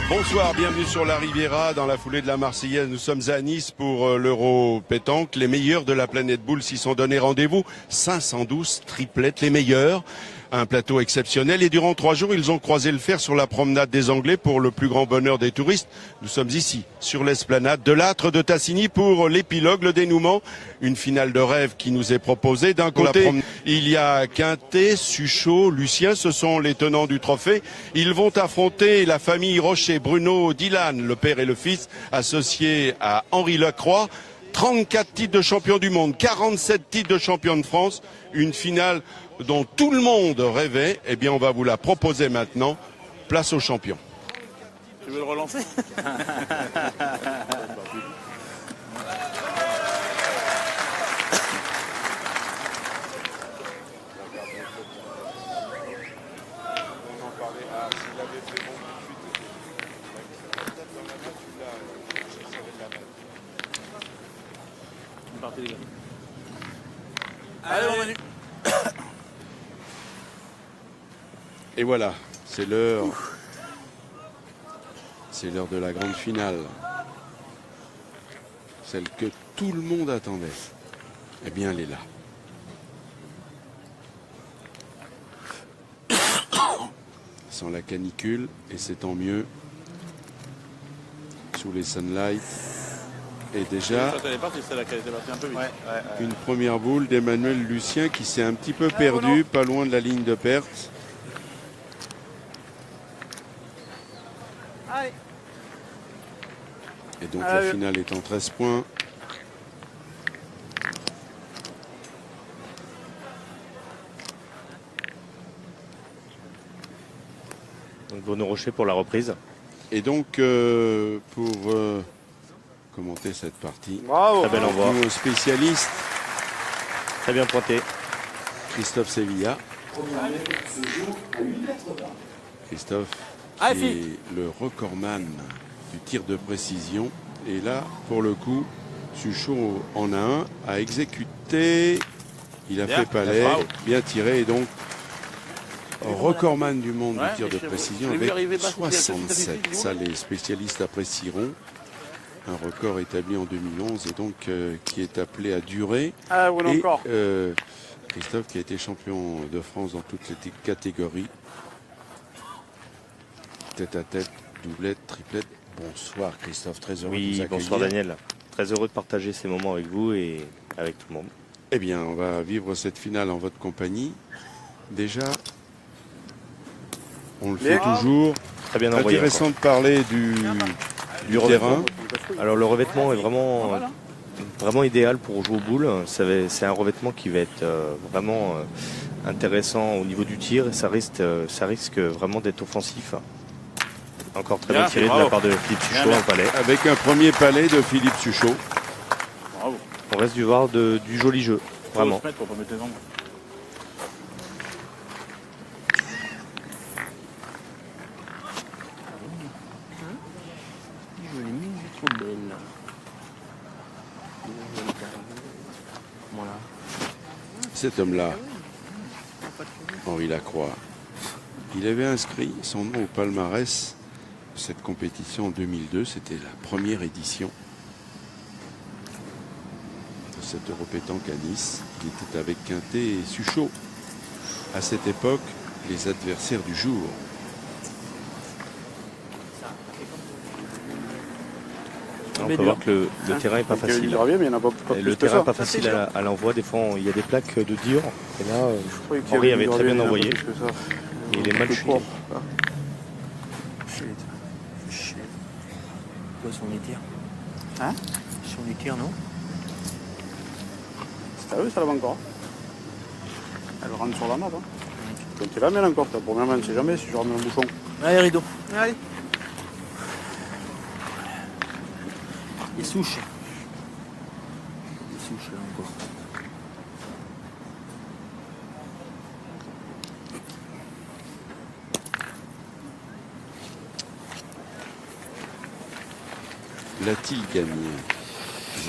Bonsoir, bienvenue sur la Riviera. Dans la foulée de la Marseillaise, nous sommes à Nice pour l'Euro pétanque. Les meilleurs de la planète boule s'y sont donné rendez-vous. 512 triplettes, les meilleurs. Un plateau exceptionnel et durant 3 jours, ils ont croisé le fer sur la promenade des Anglais pour le plus grand bonheur des touristes. Nous sommes ici, sur l'esplanade de l'Âtre de Tassigny pour l'épilogue, le dénouement. Une finale de rêve qui nous est proposée. D'un côté, il y a Quintet, Suchot, Lucien, ce sont les tenants du trophée. Ils vont affronter la famille Rocher, Bruno, Dylan, le père et le fils, associés à Henri Lacroix. 34 titres de champion du monde, 47 titres de champion de France. Une finale dont tout le monde rêvait. Eh bien, on va vous la proposer maintenant. Place aux champions. Tu veux le relancer? Allez, on Manu. Et voilà, c'est l'heure. C'est l'heure de la grande finale. Celle que tout le monde attendait. Eh bien, elle est là. Sans la canicule, et c'est tant mieux. Sous les sunlights. Et déjà, une première boule d'Emmanuel Lucien qui s'est un petit peu perdu, pas loin de la ligne de perte. Et donc la finale est en 13 points. Donc Bruno Rocher pour la reprise. Et donc pour commenter cette partie, bravo, très bel envoi. Nos spécialistes, très bien pointé, Christophe Sevilla. Christophe qui est le recordman du tir de précision. Et là, pour le coup, Suchot en a un à exécuter. Il a fait palais, bien tiré. Et donc, recordman du monde du tir de précision avec 67. Ça, les spécialistes apprécieront. Un record établi en 2011 et donc qui est appelé à durer. Et Christophe qui a été champion de France dans toutes les catégories. Tête à tête, doublette, triplette. Bonsoir Christophe, très heureux de vous accueillir. Bonsoir Daniel, très heureux de partager ces moments avec vous et avec tout le monde. Eh bien, on va vivre cette finale en votre compagnie. Déjà, on le fait toujours. Très bien envoyé. Intéressant de parler du terrain. Alors le revêtement est vraiment idéal pour jouer aux boules. C'est un revêtement qui va être vraiment intéressant au niveau du tir. Ça risque vraiment d'être offensif. Encore très bien tiré de la part de Philippe Suchot en palais. Avec un premier palais de Philippe Suchot. Bravo. On reste du voir du joli jeu, vraiment. Cet homme-là, Henri Lacroix, il avait inscrit son nom au palmarès de cette compétition en 2002. C'était la première édition de cette Euro pétanque à Nice. Il était avec Quintet et Suchot. À cette époque, les adversaires du jour. On peut voir que le terrain n'est pas facile. Le terrain n'est pas facile à l'envoi. Des fois, il y a des plaques de dur. Et là, Henri avait très bien envoyé. Et il est mal chouillé. Quoi, sur les tirs? Hein? Sur les tirs, non? C'est à eux, ça la va encore. Elle rentre sur la map. Quand tu la mets encore, ta première main, on ne sait jamais si je remets un bouchon. Allez, rideau. Allez. Il souche. Il souche là encore. L'a-t-il gagné?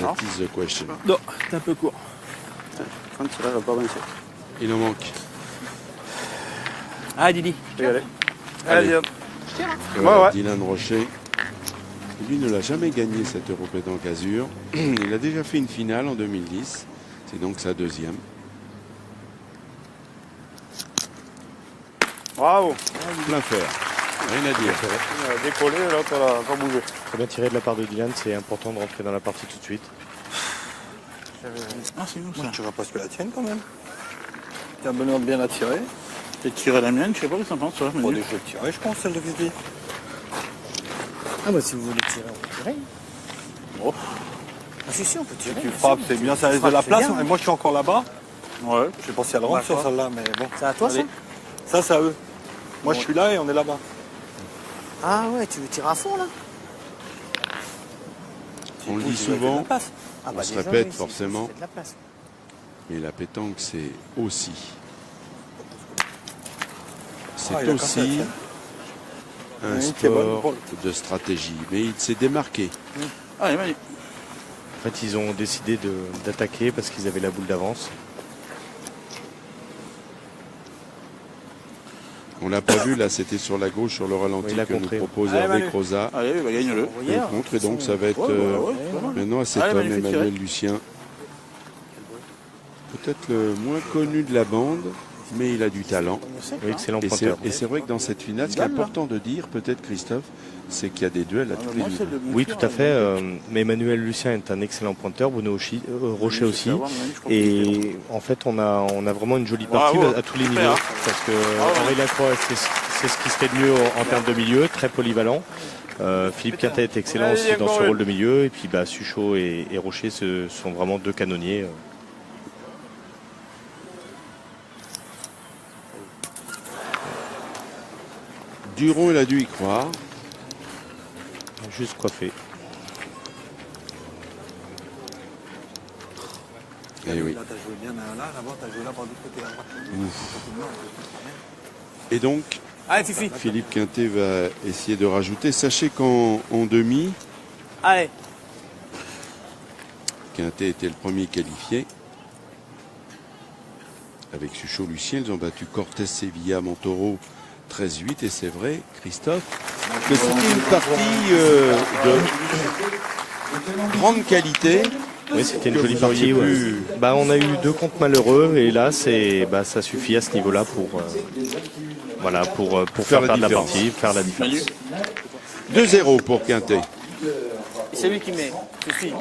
That is the question. Non, c'est un peu court. Quand il va pas avancer. Il en manque. Ah, Didi. Je vais y aller. Allez, hop. partir. Hein. Ouais. Dylan Rocher, lui ne l'a jamais gagné cet Euro Pétanque Azur. Il a déjà fait une finale en 2010. C'est donc sa deuxième. Bravo. Plein fer. Rien à dire. Il a décollé, l'autre elle a pas bougé. Très bien tiré de la part de Dylan, c'est important de rentrer dans la partie tout de suite. Ah, c'est nous ça. Moi, je dirais presque la tienne quand même. T'as Benoît bien la tirer. J'ai tiré la mienne, je sais pas ce que ça pense, toi. Bon, je vais tirer, je pense, celle de Vivi. Ah bah si vous voulez tirer, on peut tirer. Oh. Ah si, on peut tirer. Tu frappes, c'est bien, ça laisse de la c'est place. bien, Et moi, je suis encore là-bas. Ouais. Je sais pas si elle rentre sur celle-là, mais bon. C'est à toi ça? Allez. Ça, c'est à eux. Moi, je suis là et on est là-bas. Ah ouais, tu veux tirer à fond là? On le Vous, dit vous avez fait de la souvent, place. Ah On se déjà, répète oui, c'est- forcément. c'est de la place. mais la pétanque, c'est aussi. C'est Ah, il a cassé la aussi tienne. un Oui, qui est bonne. sport de stratégie. Mais il s'est démarqué. Allez, Manu. En fait, ils ont décidé d'attaquer parce qu'ils avaient la boule d'avance. On l'a pas vu, là, c'était sur la gauche, sur le ralenti Oui, il a que nous contré. propose Allez, Hervé Manu. Croza. Allez, bah, gagne-le. On contre, et donc ça va être Ouais, c'est pas mal. maintenant à cet Allez, homme, Manu, fais Emmanuel tirer. Lucien. Peut-être le moins connu de la bande, mais il a du talent. Oui, excellent Et pointeur. c'est vrai que dans cette finale, ce qui est important de dire, peut-être Christophe, c'est qu'il y a des duels à tous les Moi, niveaux. celle de mon Oui, tir, tout à fait. Mais Emmanuel Lucien est un excellent pointeur, Bruno Rocher aussi. Et en fait, on a vraiment une jolie partie Bravo. à tous les Super, niveaux. hein. Parce que Bravo. Henri Lacroix, c'est ce qui se fait de mieux en termes de milieu, très polyvalent. Philippe Quintet est excellent aussi dans ce rôle de milieu. Et puis Suchot et Rocher sont vraiment deux canonniers. Duron, il a dû y croire. Juste coiffé. Eh oui. Là, t'as joué bien là-bas, t'as joué là par l'autre côté. Là. Et donc, Allez Fifi. Philippe Quintet va essayer de rajouter. Sachez qu'en demi, Allez. Quintet était le premier qualifié. Avec Suchot Lucien, ils ont battu Cortés, Sevilla, Montoro 13-8. Et c'est vrai, Christophe, que c'était une partie de grande qualité. Oui, c'était une Que jolie vous partie. auriez Ouais. pu- On a eu 2 comptes malheureux et là, ça suffit à ce niveau-là pour faire la perdre la différence. partie, faire la différence. 2-0 pour Quintet. C'est lui qui met. Fifi.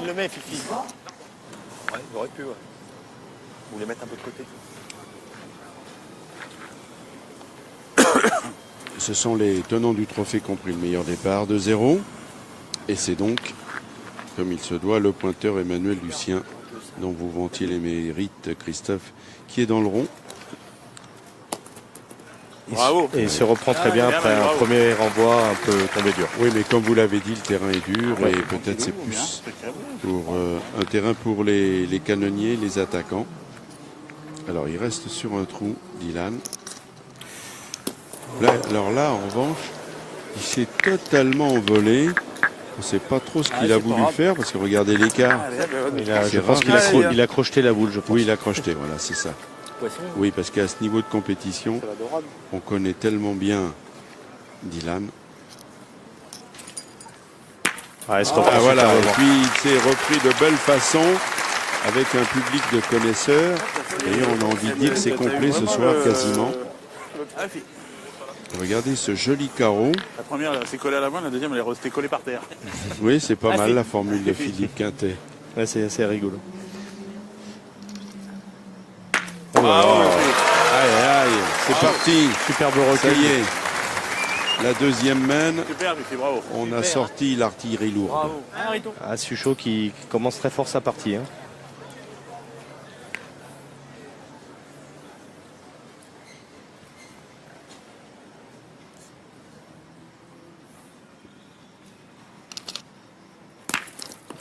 Il le met Fifi. Ouais, il aurait pu, ouais. Vous voulez mettre un peu de côté. Ce sont les tenants du trophée qui ont pris le meilleur départ, 2-0. Et c'est donc, comme il se doit, le pointeur Emmanuel Lucien, dont vous vantiez les mérites, Christophe, qui est dans le rond. Bravo. Et il se reprend très bien après un bravo. premier renvoi un peu tombé dur. Oui, mais comme vous l'avez dit, le terrain est dur Ouais. et peut-être c'est plus Bien. pour un terrain pour les canonniers, les attaquants. Alors, il reste sur un trou, Dylan. Alors là, en revanche, il s'est totalement envolé. On ne sait pas trop ce qu'il a voulu faire parce que regardez l'écart. Je C'est pense rare. qu'il a, il a crocheté la boule, je pense. Oui, il a crocheté, voilà, c'est ça. Oui, parce qu'à ce niveau de compétition, on connaît tellement bien Dylan. Ah, stop, Ah voilà, et superbement. puis il s'est repris de belle façon avec un public de connaisseurs. Et on a envie de dire que c'est complet ce soir quasiment. Regardez ce joli carreau. La première, elle s'est collée à la main, la deuxième, elle est restée collée par terre. Oui, c'est pas mal la formule de Philippe Quintet. Ouais, c'est assez rigolo. Bravo. Aïe, aïe, c'est parti. Superbe Ça recul. y est. La deuxième mène. Super, Fifi, bravo. On a sorti l'artillerie lourde. Bravo. Ah, Suchot qui commence très fort sa partie. Hein.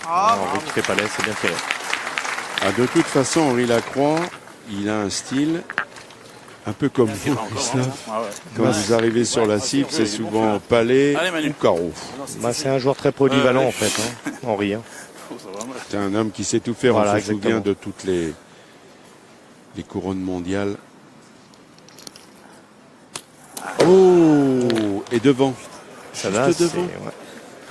Henri Trépalais, c'est bien tiré. Ah, de toute façon, Henri Lacroix, il a un style un peu comme vous, Christophe. Ah ouais. Quand vous arrivez sur la cible, c'est souvent palais Allez, Manu. ou carreau. C'est un joueur très polyvalent en fait, hein, Henri. Hein. Oh, ça va, moi. C'est un homme qui sait tout faire. Voilà, On se souvient exactement. de toutes les couronnes mondiales. Oh! est devant. Ça Juste va, c'est- devant. ouais.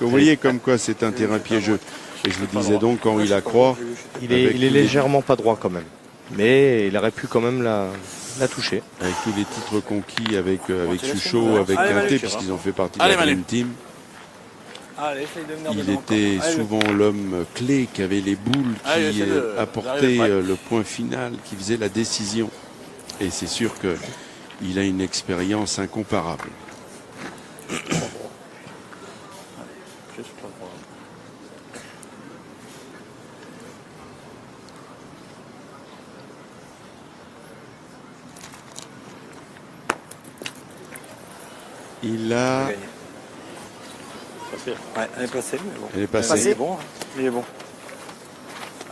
Vous voyez comme quoi c'est un terrain piégeux. Et je vous disais donc, quand il accroît, Il est Avec tous les- légèrement pas droit quand même. Mais il aurait pu quand même la toucher. avec tous les titres conquis avec Suchot, avec Allez, Quintet, Manu. puisqu'ils ont fait partie Allez, de la Manu. Dream Team, Allez, essaye de venir il dedans était Allez, souvent l'homme clé qui avait les boules, Allez, qui essaie de- apportait d'arriver près. le point final, qui faisait la décision. Et c'est sûr qu'il a une expérience incomparable. Il a... encore. Ouais, elle est passée, mais bon. Elle est Il passée. est bon. Hein. Il est bon.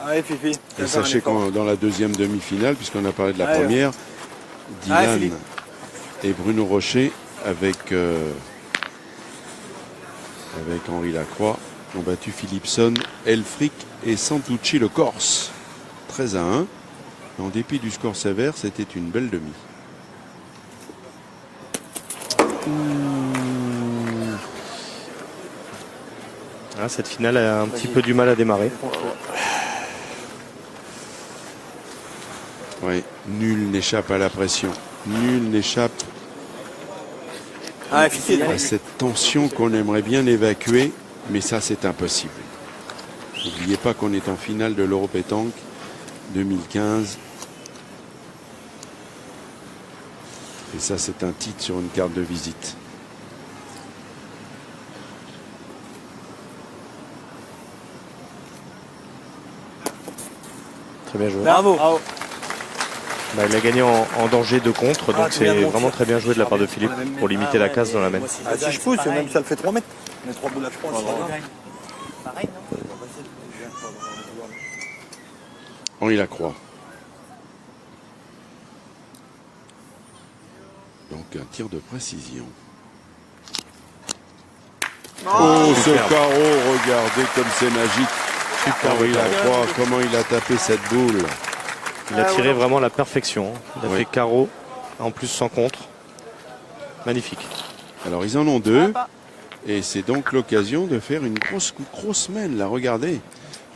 Allez, Fifi. tu Et vas faire un sachez effort. qu'en dans la deuxième demi-finale, puisqu'on a parlé de la Allez, première, Allez, Dylan Philippe. et Bruno Rocher avec Henri Lacroix ont battu Philipson, Elfric et Santucci le Corse. 13-1. En dépit du score sévère, c'était une belle demi. Ah, cette finale a un petit peu du mal à démarrer. Oui, nul n'échappe à la pression. Nul n'échappe Allez, Fifi. à cette tension qu'on aimerait bien évacuer, mais ça c'est impossible. N'oubliez pas qu'on est en finale de l'Euro Pétanque 2015. Et ça c'est un titre sur une carte de visite. Très bien joué. Bravo. Bah, il a gagné en danger de contre, donc Ah, tu viens de c'est monter. vraiment très bien joué de la part de Philippe pour limiter la casse dans la main. Ah, si je pousse, même ça le fait 3 mètres. Mais 3 boules à 3, Pareil, non? Henri Lacroix. Donc un tir de précision. Oh, ce carreau, regardez comme c'est magique. Henri Lacroix, comment il a tapé cette boule. Il a tiré vraiment à la perfection. Il a Oui. fait carreau, en plus sans contre. Magnifique. Alors ils en ont deux. Et c'est donc l'occasion de faire une grosse mène, là, regardez.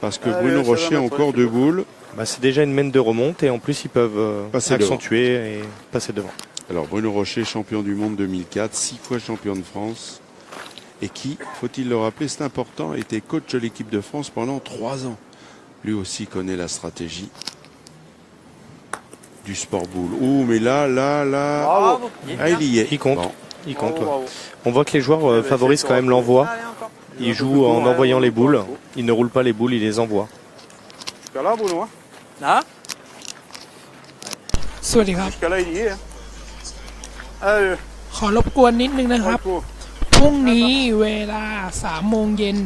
Parce que Allez, Bruno ça va Rocher a mettre encore dessus. deux boules. Bah, c'est déjà une mène de remonte et en plus ils peuvent Passer accentuer et passer devant. Alors Bruno Rocher, champion du monde 2004, 6 fois champion de France. Et qui, faut-il le rappeler, c'est important, a été coach de l'équipe de France pendant 3 ans. Lui aussi connaît la stratégie du sport boule. Oh, mais là. Bravo. Ah, il y est. Il compte. Bon. Il compte. Bravo, bravo. On voit que les joueurs mais favorisent c'est quand même correct. l'envoi. Allez, encore. Ils jouent en envoyant les boules. Ils ne roulent pas les boules, ils les envoient. Jusqu'à là, Bruno. Hein. นะ สวัสดีครับ Jusqu'à là, il y est. Hein. Allez, ขอรบกวนนิดนึงนะครับ Marco. พรุ่งนี้เวลา3 โมงเย็น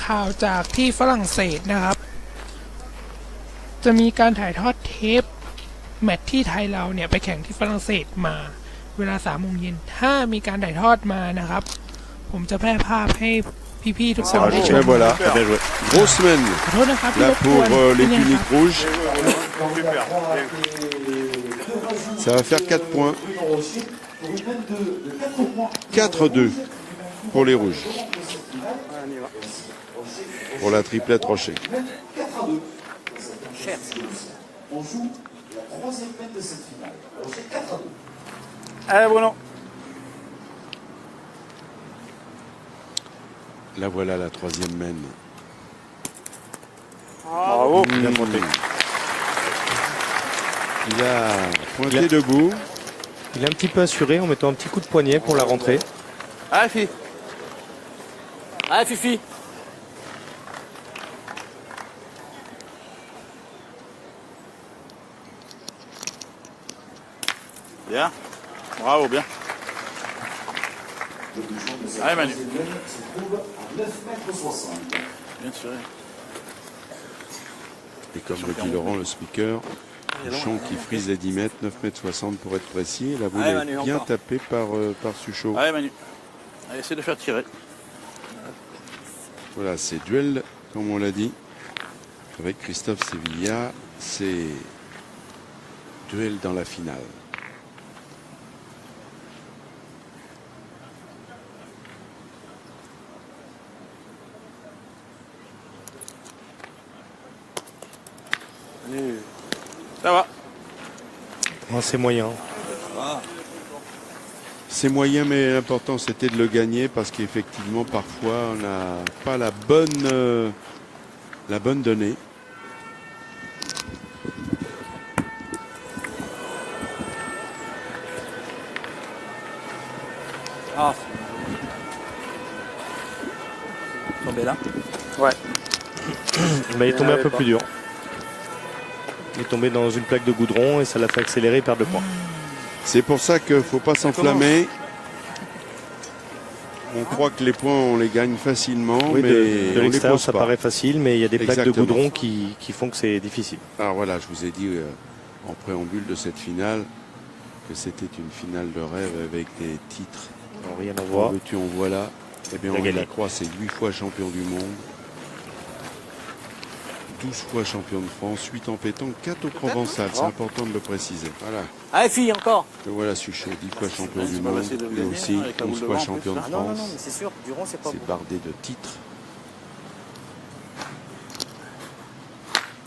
ข่าวจากที่ฝรั่งเศสนะครับ จะมีการถ่ายทอดเทปแมตช์ที่ไทยเราเนี่ยไปแข่งที่ฝรั่งเศสมาเวลา3 โมงเย็นถ้ามีการถ่ายทอดมานะครับ ผมจะแพร่ภาพให้พี่ๆทุกคนได้ช Et ม voilà, Très bien joué. grosse semaine ขอโทษนะครับที่ là รบก pour วน les นี่นะครับ Puniques Rouges. Super. Ça va faire 4 points. 4-2 pour les Rouges. Pour la triplette Rocher. Allez, Bruno. Là voilà la troisième mène. Bravo. Bien monté. Il a pointé debout. Il est un petit peu assuré en mettant un petit coup de poignet pour la rentrée. Allez, Fifi. Allez, Fifi. Bien. Bravo, bien. Allez, Manu. Bien sûr. Et comme le dit Laurent, le speaker, le champ qui frise les 10 mètres, 9 mètres 60 pour être précis. Et la boule Allez, est Manu, bien encore. tapée par Suchot. Allez, Manu. Allez, essaie de faire tirer. Voilà, c'est duel, comme on l'a dit, avec Christophe Sevilla. C'est duel dans la finale. Ça va. Oh, c'est moyen. C'est moyen, mais l'important c'était de le gagner parce qu'effectivement parfois on n'a pas la bonne donnée. Ah, c'est tombé là. Ouais. Bah, il est tombé un peu plus dur. Il est tombé dans une plaque de goudron et ça l'a fait accélérer et perdre de points. C'est pour ça qu'il ne faut pas s'enflammer. On croit que les points, on les gagne facilement, Oui, mais de on les l'extérieur, pose ça pas. paraît facile, mais il y a des plaques de Exactement. goudron qui font que c'est difficile. Alors voilà, je vous ai dit en préambule de cette finale que c'était une finale de rêve avec des titres. Alors, rien à En voir. veux-tu, en voilà. Eh bien, Il a on gagné. la croit, c'est 8 fois champion du monde. 12 fois champion de France, 8 en pétanque, 4 au Provençal. C'est important de le préciser. Voilà. Allez, fille, encore. Le voilà Suchet, 10 fois champion du pas monde. facile de Lui gagner, aussi, hein, avec la 11 boule de fois vent en champion de Ah, non, non, France. non, mais c'est sûr, Durand, c'est pas C'est bon. bardé de titres.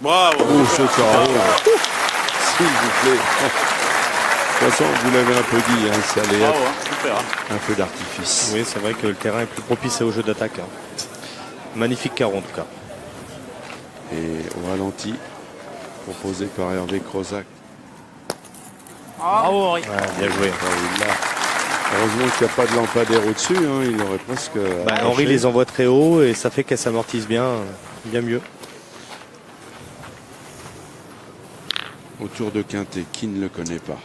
Bravo. Oh, ce carreau, s'il vous plaît. De toute façon, vous l'avez un peu dit, hein, ça allait Bravo, être hein, super. Hein. un feu d'artifice. Oui, c'est vrai que le terrain est plus propice au jeu d'attaque. Hein. Magnifique carreau en tout cas. Et au ralenti, proposé par Hervé Crozac. Bravo, Henri. Ouais, bien joué. Heureusement qu'il n'y a pas de lampadaire au-dessus, hein, il aurait presque. Bah, arraché. Henri les envoie très haut et ça fait qu'elle s'amortisse bien mieux. Autour de Quintet, qui ne le connaît pas?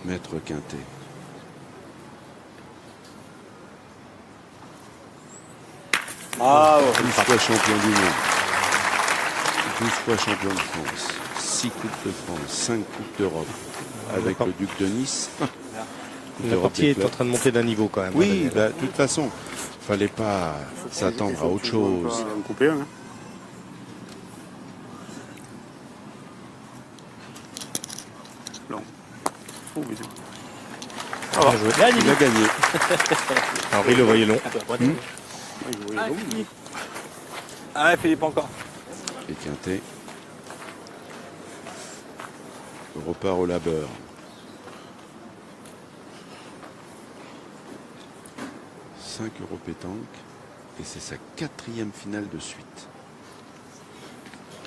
Maître Quintet. Bravo. 12 fois champion du monde. 12 fois champion de France. 6 Coupes de France, 5 Coupes d'Europe. Avec le Duc de Nice. Coupe La d'Europe partie des est clubs. en train de monter d'un niveau quand même. Oui, Daniel. bah, de toute façon, fallait pas s'attendre à autre chose. On va en couper un. Hein. Non. Oh, mais c'est- Bien joué. Il a gagné. Henri le voyait long. Ah, Philippe encore. Et Quintet repart au labeur. « 5 euros pétanque et c'est sa 4e finale de suite.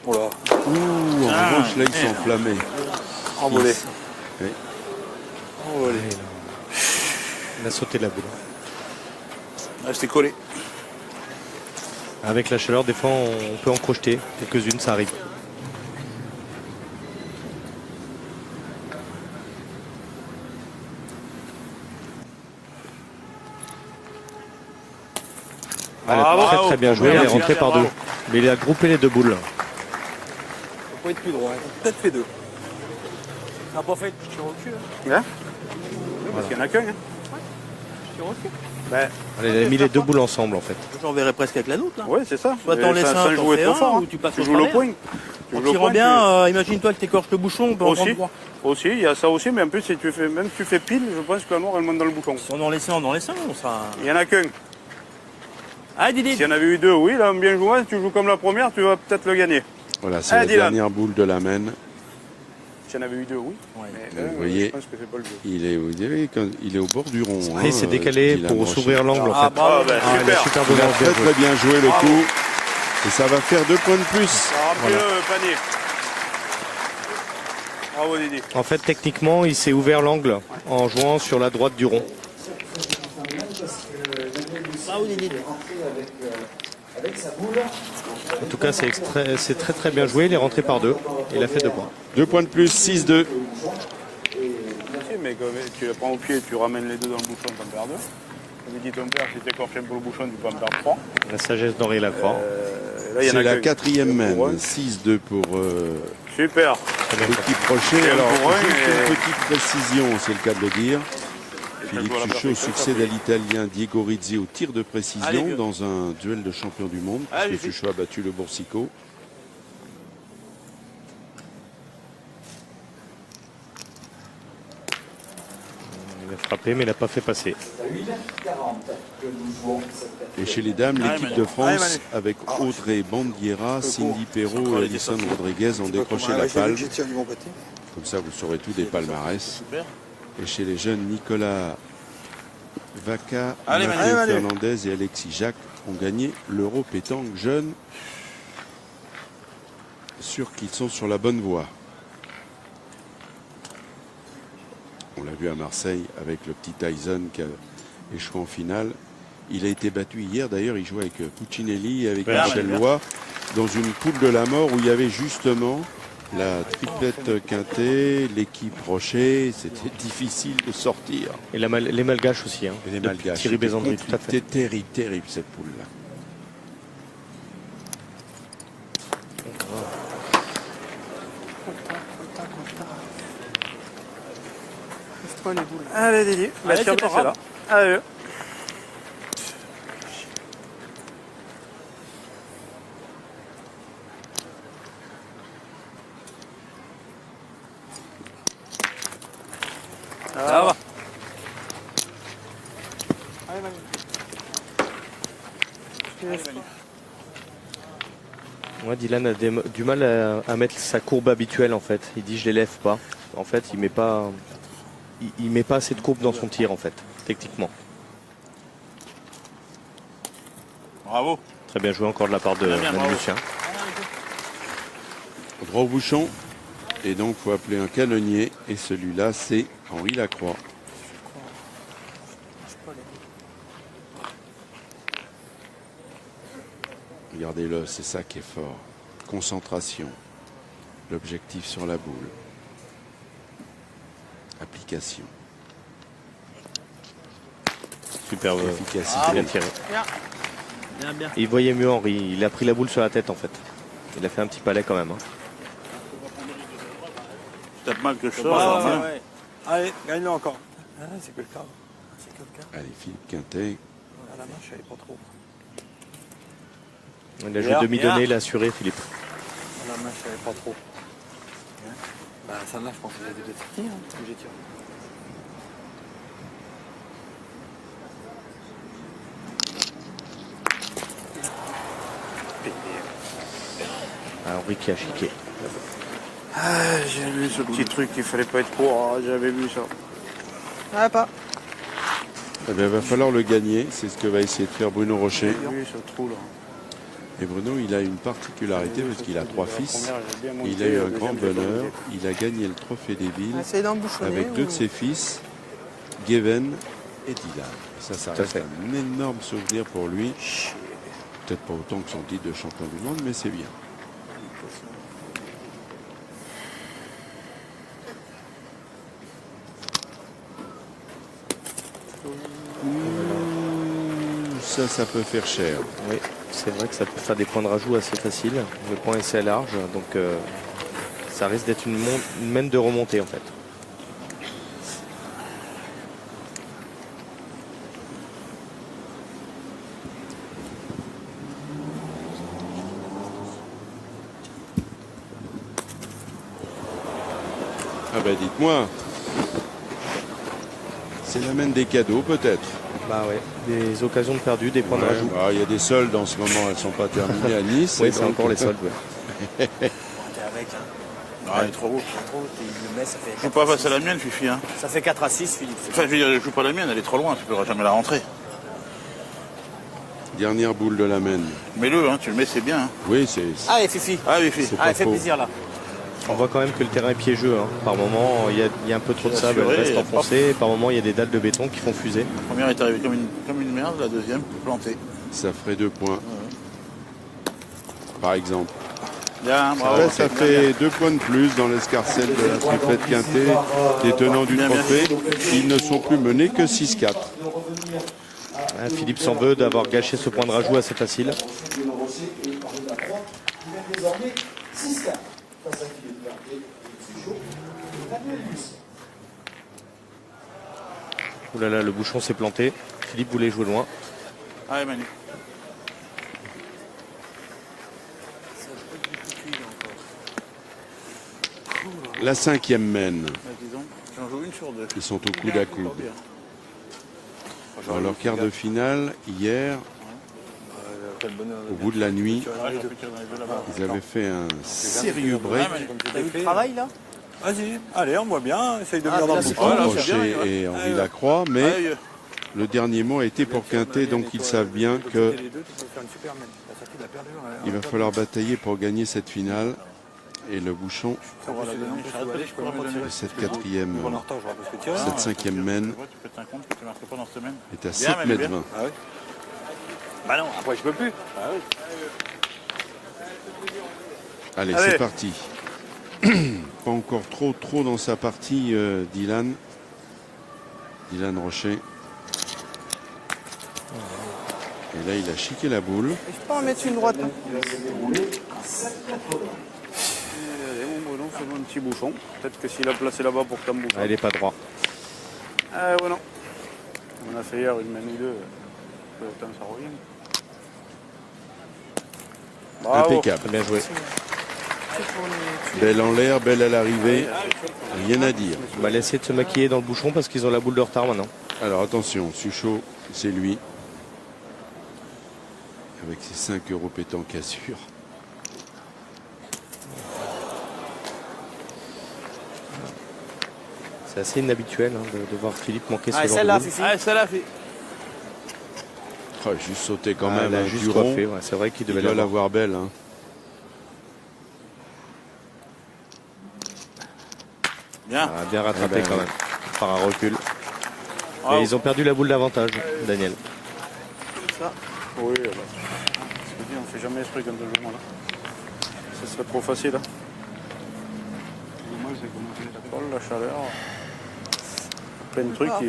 Oh là. Ouh, en revanche, là, il s'est enflammé. Envolé. Oui. Envolé. Il a sauté la boule. Ah, j'étais collé. Avec la chaleur, des fois, on peut en crocheter. Quelques-unes, ça arrive. Elle a très très bien joué, elle est Bravo. rentrée par deux. Mais il a groupé les deux boules. Faut pas être plus droit. Peut-être fait deux. T'as pas fait, tu recules. Hein? Parce qu'il y en a qu'un. Hein. Tu recules. Ben, Elle a mis les deux boules ensemble en fait. J'en verrai presque avec la nôtre là. ouais, c'est ça. Soit t'en Mais laisses sans un, t'en jouer fais trop un, fort. ou tu passes Tu au joues le travers. point. Tu En joues le tirant point, bien, imagine-toi que t'écorches le bouchon, on peut en Aussi. prendre trois. Aussi, il y a ça aussi, mais en plus, si tu fais, même si tu fais pile, je pense que la noire, elle monte dans le bouchon. Si on en laisse un, on sera. Il y en a qu'un. Ah, Didi. S'il y en avait eu deux, oui, là, bien joué, tu joues comme la première, tu vas peut-être le gagner. Voilà, c'est Ah, la Dylan. dernière boule de la main. S'il y en avait eu deux, oui. Ouais. Mais, Vous voyez, je pense que c'est pas le jeu. il est au bord du rond. Ah, il s'est décalé Dylan pour Brochet. s'ouvrir l'angle en Ah, fait. bravo. ben, Ah, il a super. super Il a devant, très bien joué. très bien joué le Bravo. coup. Et ça va faire 2 points de plus. Ça remplit le panier. Bravo, Didi. En fait, techniquement, il s'est ouvert l'angle en jouant sur la droite du rond. Bravo, Didi. En tout cas, c'est très très bien joué. Il est rentré par deux. Il a fait 2 points. 2 points de plus, 6-2. Si, mais comme tu la prends au pied, tu ramènes les deux dans le bouchon, tu en perds deux. Comme dit ton père, si tu écorches un peu le bouchon, tu peux en perdre trois. La sagesse d'Henri Lacroix. Là, il y en C'est a la qu'un. 4e main. Pour un. 6-2 pour Super. Petit Brochet. Et un Alors, pour un, juste et- une petite précision, c'est le cas de le dire. Philippe joue à la Suchet perfection, succède ça à l'Italien Diego Rizzi au tir de Allez, précision vieux. dans un duel de champion du monde. Allez, Puisque vite. Suchet a battu le Boursico. Il a frappé, mais il n'a pas fait passer. Et chez les dames, l'équipe Manu. de France, Allez, Manu. avec Audrey Bandiera, Cindy Perrault et Alison Rodriguez, ont décroché la palme. Comme ça, vous saurez tout des palmarès. Super. Et chez les jeunes, Nicolas Vaca, Allez, Mathieu Manu. Fernandez et Alexis Jacques ont gagné l'Euro pétanque jeune. Sûr qu'ils sont sur la bonne voie. On l'a vu à Marseille avec le petit Tyson qui a échoué en finale. Il a été battu hier, d'ailleurs il jouait avec Puccinelli et avec Bien, Michel bien. Lois dans une poule de la mort où il y avait justement la triplette quintée, l'équipe Rocher. C'était difficile de sortir. Et les Malgaches aussi. Hein. Et les De Malgaches. Thierry Bézandry, tout à fait. C'était terrible, terrible cette poule-là. Allez, Didi. Bah, Allez, tiens, c'est pas c'est là. grave. Allez. Ça va. Moi, Dylan a du mal à mettre sa courbe habituelle en fait. Il dit je les lève pas. En fait, il met pas assez de courbe dans son tir en fait, techniquement. Bravo. Très bien joué encore de la part de Bien, bien, Manu bravo. Lucien. Droit au bouchon. Et donc, il faut appeler un canonnier. Et celui-là, c'est Henri Lacroix. Regardez-le, c'est ça qui est fort. Concentration. L'objectif sur la boule. Application. Superbe. Efficacité. Bien tiré. Bien, bien. Il voyait mieux Henri. Il a pris la boule sur la tête en fait. Il a fait un petit palais quand même. Hein. Tape mal que je sors. Ouais, ça va ouais, bien. ouais. Allez, gagne-le encore. Ah, c'est que le quart. C'est que le cas. Allez, Philippe Quintet. À la main, je savais pas trop. Il a joué Bien, demi-donné, bien. il a assuré Philippe. À la main, je savais pas trop. Bah, ça là, je pense que j'ai des sorties, hein, que j'ai tiré. Ah, Henri qui a chiqué. Ah, j'ai vu ce petit truc qu'il fallait pas être pour. Ah, j'avais vu ça. Ah, pas. Eh bien, il va falloir le gagner. C'est ce que va essayer de faire Bruno Rocher. J'ai vu ce trou là. Et Bruno, il a une particularité parce qu'il a 3 fils. La première, j'ai bien monté, Il a eu la un grand deuxième, j'ai bonheur. monté. Il a gagné le trophée des villes Essayez d'embouchonner. avec 2 de ses fils, Geven et Dylan. Ça Tout à reste fait. un énorme souvenir pour lui. Peut-être pas autant que son titre de champion du monde, mais c'est bien. Ça peut faire cher. Oui, c'est vrai que ça peut faire des points de rajout assez faciles. Le point est assez large, donc ça risque d'être une mène de remontée en fait. Ah ben dites-moi, c'est la mène des cadeaux peut-être. Bah ouais, des occasions de perdu, des points de Ouais, rajout. bah, il y a des soldes en ce moment, elles ne sont pas terminées à Nice. Oui, Et c'est donc, encore les soldes. Ouais. T'es avec, hein. Ah, il est trop beau. Trop, tu le mets, ça fait. Je joue pas face à la mienne, Fifi. Hein. Ça fait 4 à 6, Philippe. Enfin, je veux dire, je joue pas la mienne, elle est trop loin, tu pourras jamais la rentrer. Dernière boule de la mène. Mets-le, hein, tu le mets, c'est bien. Hein. Oui, c'est Allez, Fifi. Ah, Fifi. C'est Allez, pas fais faux. plaisir là. On voit quand même que le terrain est piégeux. Hein. Par moment, il y a un peu trop de C'est sable, elle assuré, reste et enfoncée. Par moment, il y a des dalles de béton qui font fuser. La première est arrivée comme une merde, la deuxième plantée. Ça ferait 2 points. Par exemple. Bien, bravo. Après, ça fait 2 points de plus dans l'escarcelle de la triplette quintée des tenants du Bien, bien. trophée. Ils ne sont plus menés que 6-4. Ah, Philippe s'en veut d'avoir gâché ce point de rajout assez facile. Ouh là là, le bouchon s'est planté. Philippe voulait jouer loin. Allez, Manu. La 5e mène. Vas-y donc. J'en joue une. Une sur deux. Ils sont au coude à coude. Dans leur quart de finale, hier, au bout de la nuit, ils avaient fait un sérieux break. T'as eu le travail là? Vas-y, allez, on voit bien. Essaye de venir dans le bouchon. Franck Rocher et Henri Lacroix, mais le dernier mot a été pour Quintet, donc ils savent bien que il va falloir batailler pour gagner cette finale. Et le bouchon, cette quatrième, cette cinquième mène est à 7 mètres 20. Bah non, après je peux plus. Allez, c'est parti. Pas encore trop dans sa partie, Dylan Rocher. Et là, il a chiqué la boule. Je peux en mettre une droite. Hein. Allez, mon Bruno, fais-moi un petit bouchon. Peut-être que s'il a placé là-bas pour qu'un bouchon. Ah, il n'est pas droit. Ah ouais, non. On a fait hier une mène ou deux. Autant ça revient. Bravo. Impeccable. Bien joué. Belle en l'air, belle à l'arrivée. Rien à dire. On va essayer de se maquiller dans le bouchon parce qu'ils ont la boule de retard maintenant. Alors attention, Suchot, c'est lui. Avec ses 5 € pétanque assure. C'est assez inhabituel hein, de voir Philippe manquer ce Ah, genre celle-là, de boule. Fifi. Ah, celle-là, Fifi. Oh, juste sauté quand Ah, même. elle a Un juste Duron. refait, ouais, c'est vrai qu'il Il devait doit l'avoir. l'avoir belle. Hein. Bien. Ah, bien rattrapé Eh ben, quand même, par un recul. Ah, Et ils ont perdu la boule d'avantage, Daniel. Oui, là. Je dis, on fait jamais ce truc quand on joue là. Ça serait trop facile. Hein. Dommage, c'est qu'on a fait la chaleur. Plein de trucs qui.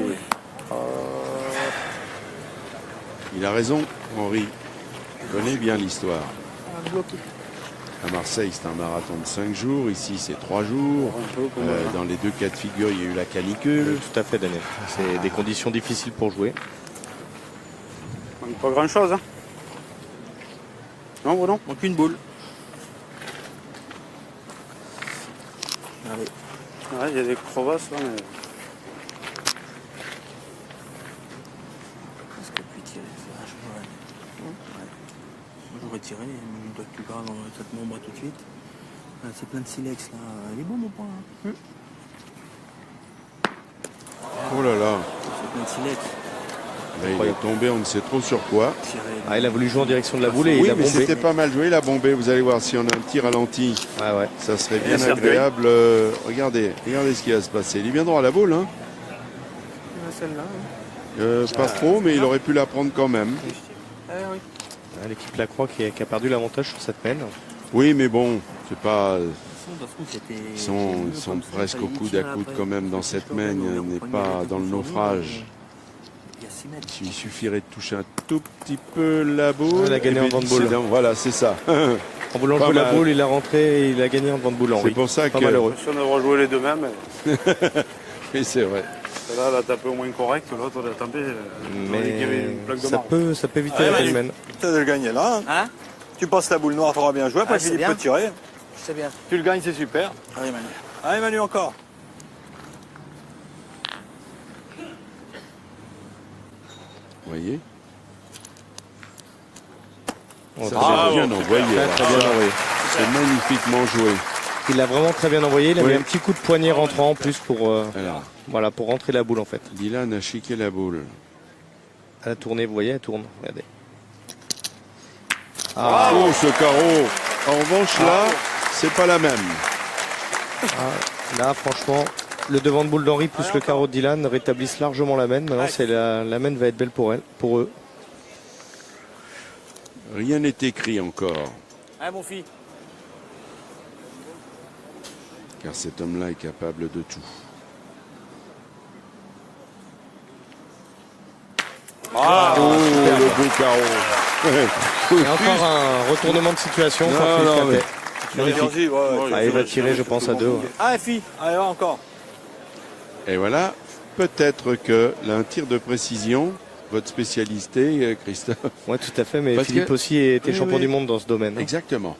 Il a raison, Henri. Il connaît bien l'histoire. À Marseille, c'est un marathon de 5 jours. Ici, c'est 3 jours. Dans les deux cas de figure, il y a eu la canicule. Tout à fait, Daniel. C'est des conditions difficiles pour jouer. Pas grand chose. Hein. Non, Bruno? Aucune boule. Allez. Ouais, il y a des crevasses là, mais. Parce que plus tirer, c'est vachement. Ouais. Moi j'aurais tiré, mais toi que tu parles dans cette membre tout de suite. C'est plein de silex là. Il est bon mon point. Hein. Oh là là. C'est plein de silex. Là, il est tombé, on ne sait trop sur quoi. Tirer. Ah, il a voulu jouer en direction de la boule et Oui, il a mais bombé. c'était pas mal joué. Il a bombé. Vous allez voir si on a un petit ralenti. Ah ouais. Ça serait bien Sergueï. agréable. Regardez ce qui va se passer. Il est bien droit à la boule. Hein. Celle-là. Pas trop, mais il aurait pu la prendre quand même. Oui. Ah, l'équipe Lacroix qui a perdu l'avantage sur cette mène. Oui, mais bon, c'est pas. Ils Ils sont presque au coude à coude quand même dans cette mène. On n'est pas dans le naufrage. Il y a 6 mètres. Il suffirait de toucher un tout petit peu la boule. Il a gagné et en puis vent de boule. c'est- Voilà, c'est ça. En voulant Pas jouer la mal. boule, il a rentré et il a gagné en devant de boule. C'est pour ça Pas que. malheureux. Si on devrait jouer les deux mêmes. Oui, c'est vrai. Là, elle a tapé au moins correct, l'autre, elle a tapé. Mais une plaque de ça marbre. peut éviter la belle mène. Tu as de le gagner là. Hein. Hein? Tu passes la boule noire, tu auras bien joué. Après, Ah, c'est Philippe bien. peut tirer. C'est bien. Tu le gagnes, c'est super. Allez Manu. Allez, Manu, encore. Vous voyez. Oh, Ça, très bien. c'est bien envoyé. Très bien envoyé. C'est magnifiquement joué. Il l'a vraiment très bien envoyé. Il a Oui. mis un petit coup de poignet rentrant en plus pour, Alors, voilà, pour rentrer la boule en fait. Dylan a chiqué la boule. Elle a tourné, vous voyez, elle tourne. Regardez. Oh, ce carreau. En revanche, là, c'est pas la même. Là, franchement, le devant de boule d'Henri plus le carreau de Dylan rétablissent largement la mène. Maintenant, c'est la mène va être belle pour eux. Rien n'est écrit encore. Allez mon fils. Car cet homme-là est capable de tout. Le beau carreau. Et encore un retournement de situation. Non, par Philippe non, Quintet. Vas-y, ouais. Ah, il va tirer, je pense, à 2. Allez fille. Allez, encore. Et voilà, peut-être que là, un tir de précision, votre spécialité, Christophe. Oui, tout à fait, mais Parce Philippe que- aussi était Oui, champion oui. du monde dans ce domaine. hein. Exactement.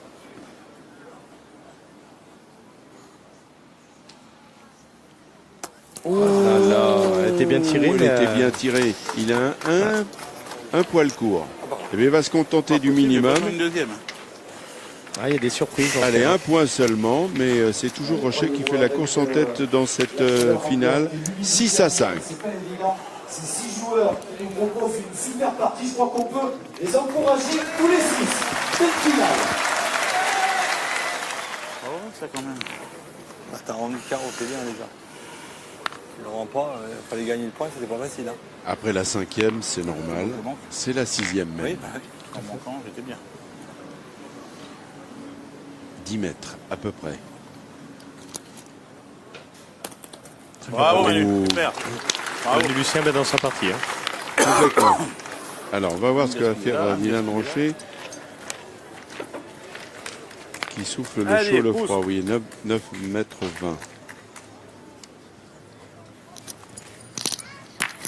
était bien tiré. Il mais, était bien tiré. Il a un poil court. Et bien, il va se contenter du minimum. Une deuxième. Ah, il y a des surprises. Allez, un point seulement, mais c'est toujours Rocher qui fait la course en tête dans cette finale. 6-5. C'est pas évident. Ces 6 joueurs qui nous proposent une super partie, je crois qu'on peut les encourager tous les 6. Belle finale. Oh, ça quand même. Ah, t'as rendu carreau, c'est bien déjà. Tu le rends pas, il fallait gagner le point, c'était pas facile. Hein. Après la 5e, c'est normal. C'est la 6e même. Oui, bah oui. En manquant, j'étais bien. 10 mètres, à peu près. Bravo, Oh. Manu, super. Bravo. Manu Lucien dans sa partie. Hein. Complètement. Alors, on va voir ce que va faire Dylan Rocher. Qui souffle le Allez, chaud, le pousse. froid. Oui, 9 mètres 20.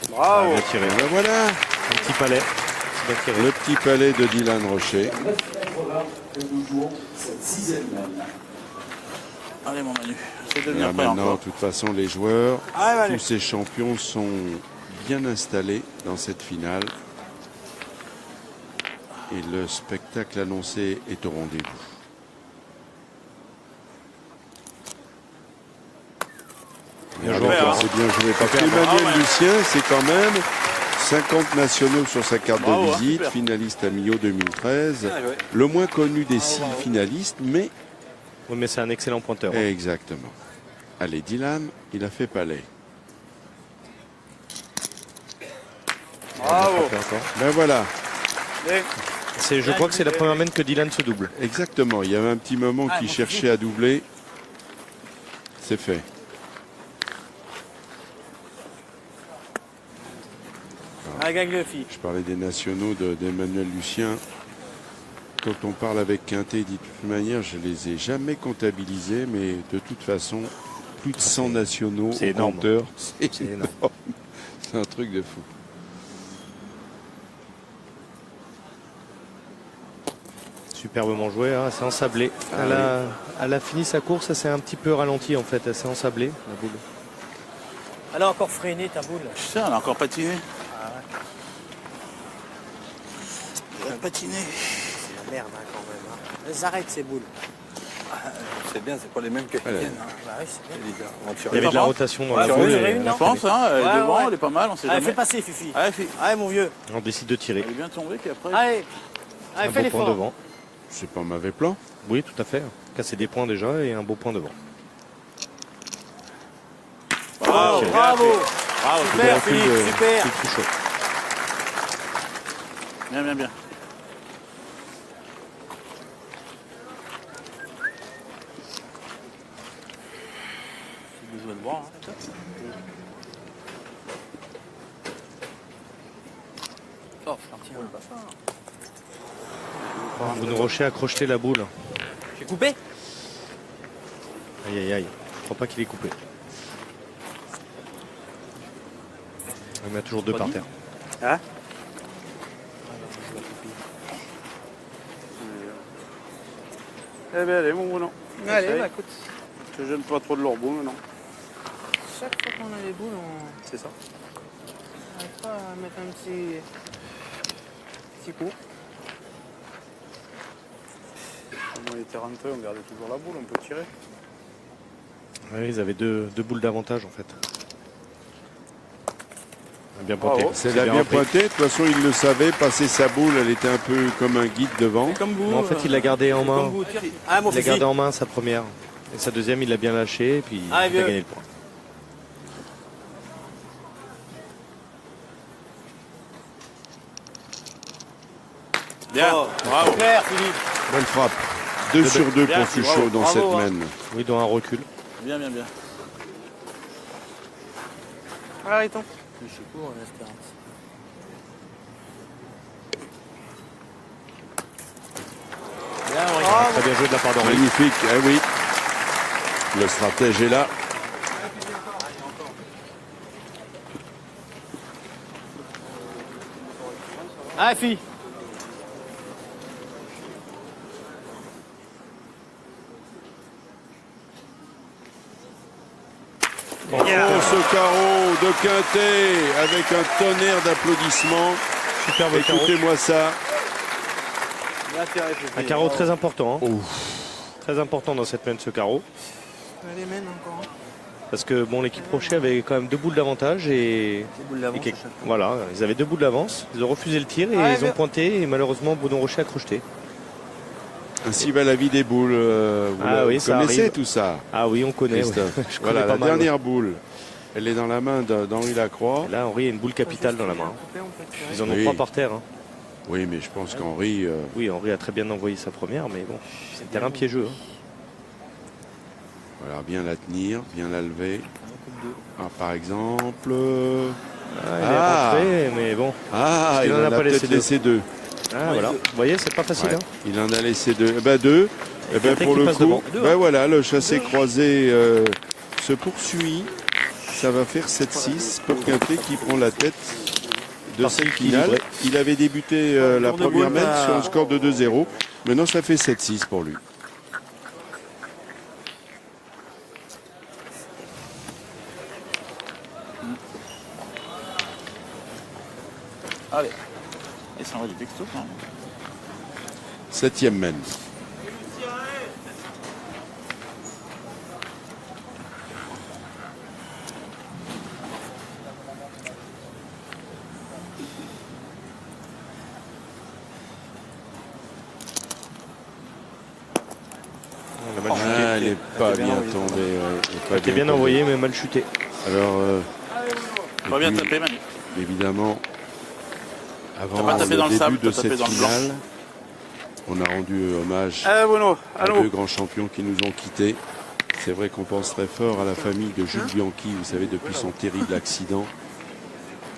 Bravo. Bien tiré. Ben voilà, Un petit palais. C'est bien tiré. le petit palais de Dylan Rocher. 9 mètres 20 que nous jouons cette 6e manne. Allez, mon Manu. C'est de Là, venir prêt maintenant, encore. de toute façon, les joueurs, Allez, Manu. tous ces champions sont bien installés dans cette finale. Et le spectacle annoncé est au rendez-vous. Bien joué, Super, hein. c'est bien joué. Parce Super, qu'Emmanuel bravo, Lucien, c'est quand même 50 nationaux sur sa carte Bravo, de hein, visite, super. finaliste à Millau 2013. Bien joué. Le moins connu des 6 finalistes, mais Oui, mais c'est un excellent pointeur. exactement. Allez, Dylan, il a fait palais. Bravo. Ben voilà, Je crois que c'est la première main que Dylan se double. exactement. Il y avait un petit moment qui cherchait à doubler. C'est fait. Allez, gagne le fille. Je parlais des nationaux d'Emmanuel Lucien. Quand on parle avec Quintet, il dit de toute manière, je les ai jamais comptabilisés, mais de toute façon, plus de 100 nationaux C'est au énorme. compteur. C'est énorme. C'est un truc de fou. Superbement joué, hein, c'est ensablé. Elle a fini sa course, elle s'est un petit peu ralentie en fait, elle s'est ensablée, la boule. Elle a encore freiné ta boule. Putain, elle a encore patiné. Elle a patiné. C'est la merde hein, quand même. Hein. Elles arrêtent ces boules. C'est bien, c'est pas les mêmes que les Voilà. tiennes. Hein. Bah oui, c'est bien. Les gars, on va tirer. Il y avait de la pas. rotation dans Ouais, la ouais, boule. ouais, et une, elle a Je fait pense, hein, elle est Ouais, devant, ouais. elle est pas mal, on sait Allez, jamais. fais passer, Fifi. Allez, fille. Allez, mon vieux. On décide de tirer. Elle est bien tombée, puis après. Allez. Allez, Un fais beau point l'effort. devant. C'est pas un mauvais plan. Oui, tout à fait. Casser des points déjà et un beau point devant. Bravo. Ok. Bravo. Bravo, Super, Recul Philippe, de- super. c'est tout chaud. bien, bien, bien. Je vais le voir. Hein. Oh, tiens. Bruno Rocher a crocheté la boule. J'ai coupé. Aïe aïe aïe. Je crois pas qu'il est coupé. Il y en a toujours deux par terre. Hein Eh bien, allez, mon Bruno. Allez, Essaye. bah écoute, Je gêne pas trop de leur bout maintenant. chaque fois qu'on a les boules, on C'est ça. n'arrive pas à mettre un petit coup. Comme on était rentrés, on gardait toujours la boule, on peut tirer. Ouais, ils avaient deux boules d'avantage en fait. Bien pointé. Bravo. C'est bien repris. pointé. De toute façon, il le savait. Passer sa boule, elle était un peu comme un guide devant. Comme vous. Mais en fait, il l'a gardé en main. Comme vous, tire. Ah, mon Il l'a Fifi. gardé en main sa première. Et sa deuxième, il l'a bien lâché. Et puis il Allez, a vieux. gagné le point. Bien. Oh, Bravo. super, Philippe. Belle frappe. 2 sur 2 Bien, pour bravo. Fuchot dans Bravo, cette hein. main. Oui, dans un recul. Bien, bien, bien. Arrêtons. Je suis court en espérance. Bien, Henri. Très bien joué de la part d'Henri. Magnifique. Eh oui. Le stratège est là. Ah, fille. Oh, ce carreau de quintet avec un tonnerre d'applaudissements. Superbe carreau. Écoutez-moi ça. Un carreau très important. Hein. Ouf. Très important dans cette main, ce carreau. Elle les mène encore. Parce que bon, l'équipe Rocher avait quand même 2 boules d'avantage et, voilà, ils avaient 2 boules d'avance. Ils ont refusé le tir et ils ont pointé et malheureusement Bruno Rocher a crocheté. Ainsi va la vie des boules. Vous ça connaissez arrive. tout ça, Ah oui, on connaît. Christophe. Je connais Voilà, pas la mal, dernière boule. Elle est dans la main d'Henri Lacroix. Là, Henri a une boule capitale dans la main. Ils en ont Oui. 3 par terre. Hein. Oui, mais je pense qu'Henri... Oui, Henri a très bien envoyé sa première, mais bon, c'est terrain piégeux. Hein. Voilà, bien la tenir, bien la lever. Ah, par exemple... Il est rentré, mais bon. Ah, il en a peut-être laissé 2. Ah, voilà. Vous voyez, c'est pas facile. Ouais, Hein. il en a laissé 2. Eh ben 2. Eh ben pour le coup, ben voilà, le chassé croisé se poursuit. Ça va faire 7-6 pour Quintet qui prend la tête de cette finale. Il avait débuté la première mène sur un score de 2-0. Maintenant, ça fait 7-6 pour lui. Allez. Et ça envoie du texto quand même. 7e mène. Elle n'est pas bien tombée. Elle était bien envoyée, mais mal chutée. Alors, Pas bien tapé, Manu. évidemment, avant T'as pas tapé dans le le sable, début de t'as tapé cette dans le blanc. finale, on a rendu hommage Bruno, à 2 grands champions qui nous ont quittés. C'est vrai qu'on pense très fort à la famille de Jules Bianchi, vous savez, depuis son terrible accident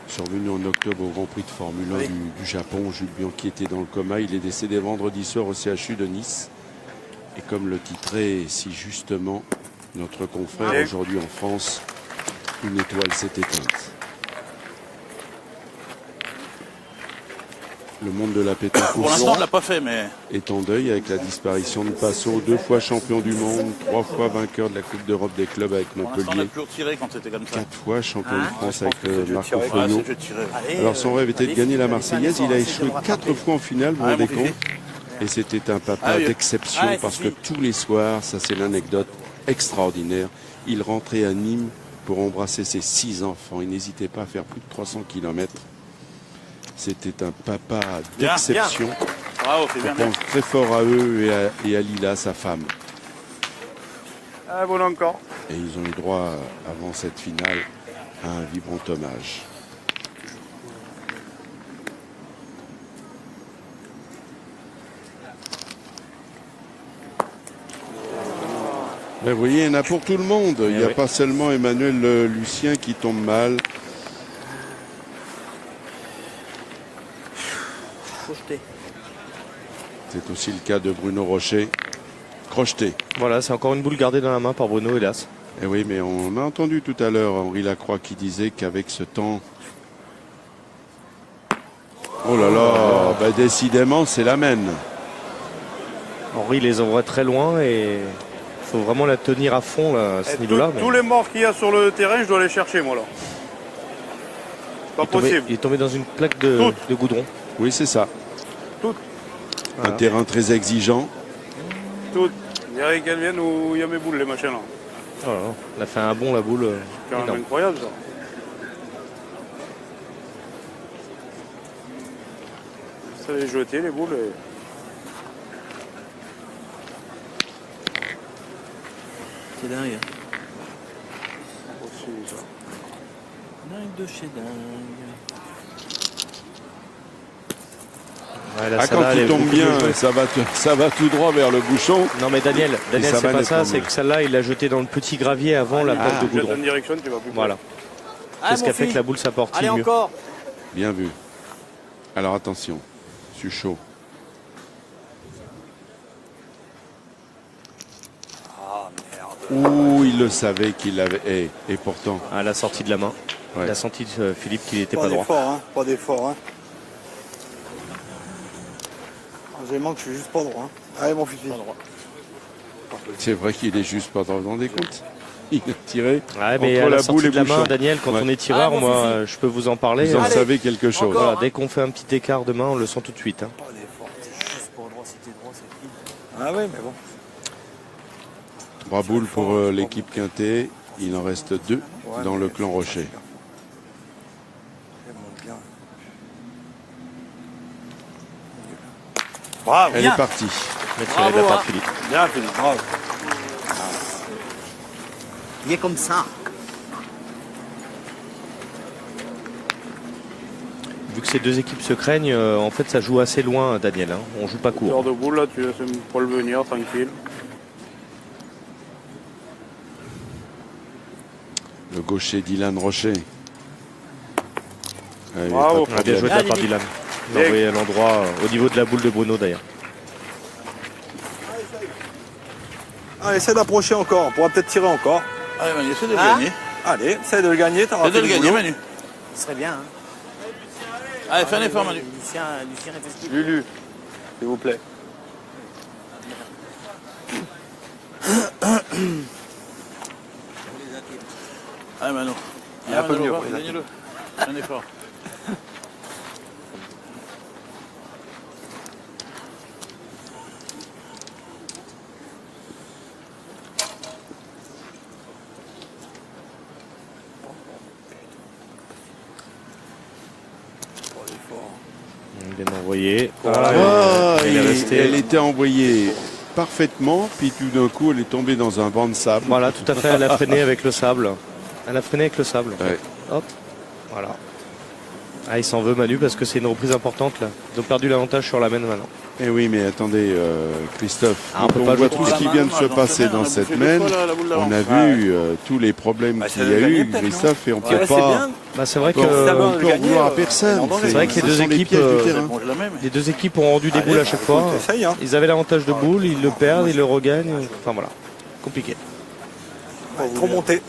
survenu en octobre au Grand Prix de Formule 1 du Japon. Jules Bianchi était dans le coma, il est décédé vendredi soir au CHU de Nice. Et comme le titrait si justement notre confrère aujourd'hui en France, une étoile s'est éteinte. Le monde de la pétanque Pour l'instant, on ne l'a pas fait, mais... est en deuil avec la disparition de Passo, 2 fois champion du monde, 3 fois vainqueur de la Coupe d'Europe des clubs avec Pour l'instant, on a Montpellier, toujours tiré quand c'était comme ça. 4 fois champion de France avec Marco Ouais, Fognot. c'est jeu tiré. Alors son rêve était de gagner la Marseillaise, il a échoué 4 fois en finale, vous vous rendez compte? Et c'était un papa d'exception parce que tous les soirs, ça c'est l'anecdote extraordinaire, il rentrait à Nîmes pour embrasser ses 6 enfants. Il n'hésitait pas à faire plus de 300 km. C'était un papa d'exception. Bravo, c'est On bien, bien. pense très fort à eux et à Lila, sa femme. Ah, bon encore. Et ils ont eu droit, avant cette finale, à un vibrant hommage. Mais vous voyez, il y en a pour tout le monde. Il n'y a pas seulement Emmanuel Lucien qui tombe mal. C'est aussi le cas de Bruno Rocher. Crocheté. Voilà, c'est encore une boule gardée dans la main par Bruno, hélas. Et oui, mais on a entendu tout à l'heure Henri Lacroix qui disait qu'avec ce temps... Oh là là, bah décidément, c'est la mène. Henri les envoie très loin et il faut vraiment la tenir à fond là, à ce niveau-là. Tous les morts qu'il y a sur le terrain, je dois les chercher, moi, là. Pas possible. Il est tombé dans une plaque de goudron. Oui, c'est ça. Toutes. Un terrain très exigeant. Toutes. Il y a qu'elles viennent où il y a mes boules, les machins, là. Oh là là, elle a fait un bond la boule. C'est quand même énorme. incroyable, ça. Ça les jeter, les boules. Et... C'est dingue. Aussi, ça. Dingue de chez dingue. Ouais, là, Ah, celle-là, quand elle il est tombe beaucoup bien, mieux jouée. ça va tout droit vers le bouchon. Non mais Daniel ça c'est va pas ça, nettement c'est mieux. que celle-là il l'a jetée dans le petit gravier avant la plaque de Jette goudron. dans une direction, tu vas plus Voilà. C'est ce qui a fait que la boule s'apporte Allez, mieux. encore. Bien vu. Alors attention, je suis chaud. Ouh, il le savait qu'il l'avait. Et pourtant. À la sortie de la main. Ouais. Il a senti Philippe qu'il n'était pas Pas droit. d'effort, hein. Pas d'effort, hein. J'ai manque, je suis juste pas droit. Hein. Allez, mon fusil. C'est vrai qu'il est juste pas dans le compte. Il a tiré Ouais, mais entre à la la sortie boule et de la main, bouchon. Daniel, quand Ouais. on est tireur, Ah, mon moi, fusil. je peux vous en parler. Vous en Allez. savez quelque chose. Encore. Voilà, dès qu'on fait un petit écart de main, on le sent tout de suite. Hein. Oh, elle est forte. Juste pour droit, si t'es droit, c'est fini. Ah ouais, mais bon. 3 boules pour l'équipe Quintet. Il en reste 2 dans le clan Rocher. Elle monte bien. Bravo. Elle est partie. Mettre sur les Bravo, part hein. Philippe. Bien, Philippe, bravo. Il est comme ça. Vu que ces deux équipes se craignent, en fait, ça joue assez loin, Daniel. Hein. On joue pas Hors court. de boule, là, tu laisses Paul venir, tranquille. Le gaucher Dylan Rocher. Ah, il est Bravo. pas Ah, bien très joué de la part d'Ilan. Il a envoyé à l'endroit, au niveau de la boule de Bruno d'ailleurs. Allez, essaie d'approcher encore. On pourra peut-être tirer encore. Allez, Manu, essaie de le Hein gagner. Allez, essaie de le gagner. T'auras Essaie de fait le du gagner, boulot. Manu. Ce serait bien. Hein. Allez, fais un effort, Manu. Lucien est festif. Lulu, s'il vous plaît. Allez, Manu. Il est un peu Manu, mieux va, pour les gagne-le. Fais un effort. Bien envoyé. Ah, elle est restée. elle était envoyée parfaitement, puis tout d'un coup, elle est tombée dans un banc de sable. Voilà, tout à fait. Elle a freiné avec le sable. Elle a freiné avec le sable. En fait. Ouais. Hop. Voilà. Ah, il s'en veut, Manu, parce que c'est une reprise importante là. Ils ont perdu l'avantage sur la main maintenant. Eh oui, mais attendez, Christophe, Ah, on peut quand pas on voit jouer tout tout ce qui la vient de main, se j'en passer sais rien, dans on a cette bouffé deux main, fois la boule d'avant. on a vu tous les problèmes Bah, qu'il ça y a va gagner, eu, peut-être, Christophe, et on Ouais, peut c'est pas bien. Bah, c'est vrai que on peut va en le gagner, vouloir à personne. en danger. C'est vrai que les Ce deux sont les équipes, pièges du terrain. Bon, je la mets, mais. les deux équipes ont rendu des boules à chaque fois. Essaye, hein. Ils avaient l'avantage de boule, ils le perdent, ils le regagnent. Enfin voilà, compliqué. Ouais, trop monté.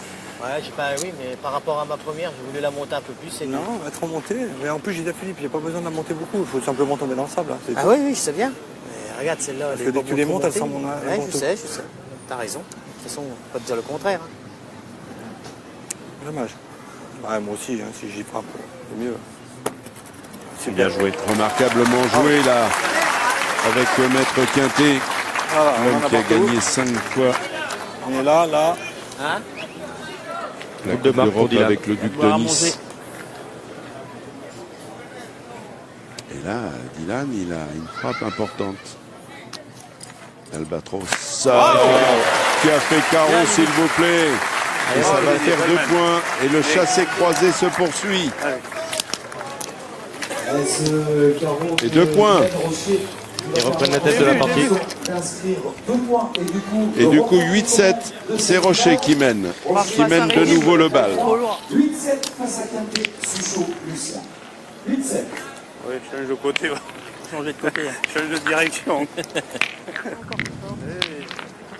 Ouais, oui, mais par rapport à ma première, j'ai voulu la monter un peu plus. C'est Non, va trop monté. Mais en plus, j'ai dit à Philippe, j'ai pas besoin de la monter beaucoup. Il faut simplement tomber dans le sable. Hein. C'est Ah tout. oui, je sais bien. Mais regarde, celle-là, Parce elle que est dès pas que tu les beaucoup montes, elles montée. sont mon- Ouais, mon je tour. sais. T'as raison. De toute façon, on peut pas te dire le contraire. Hein. Dommage. Ouais, moi aussi, hein, si j'y frappe, c'est mieux. C'est bien joué. Remarquablement joué là, avec le maître Quintet, Voilà, on l'homme en a qui a partout. gagné 5 fois On est là, là. Hein la Coupe de Coupe marque pour d'Europe Dylan. avec le Duc de Voir Nice. manger. Et là, Dylan, il a une frappe importante. Albatros, ça, qui a fait carreau, s'il vous plaît. Et ça va faire 2 points. Et le chassé croisé se poursuit. Et 2 points. Ils reprennent la tête de la partie. Et du coup, 8-7, c'est Rocher qui mène. Qui mène de nouveau le bal. 8-7 face à Quintet, Suchot, Lucien. 8-7. Oui, change de côté, va. Changer de côté. Change de direction.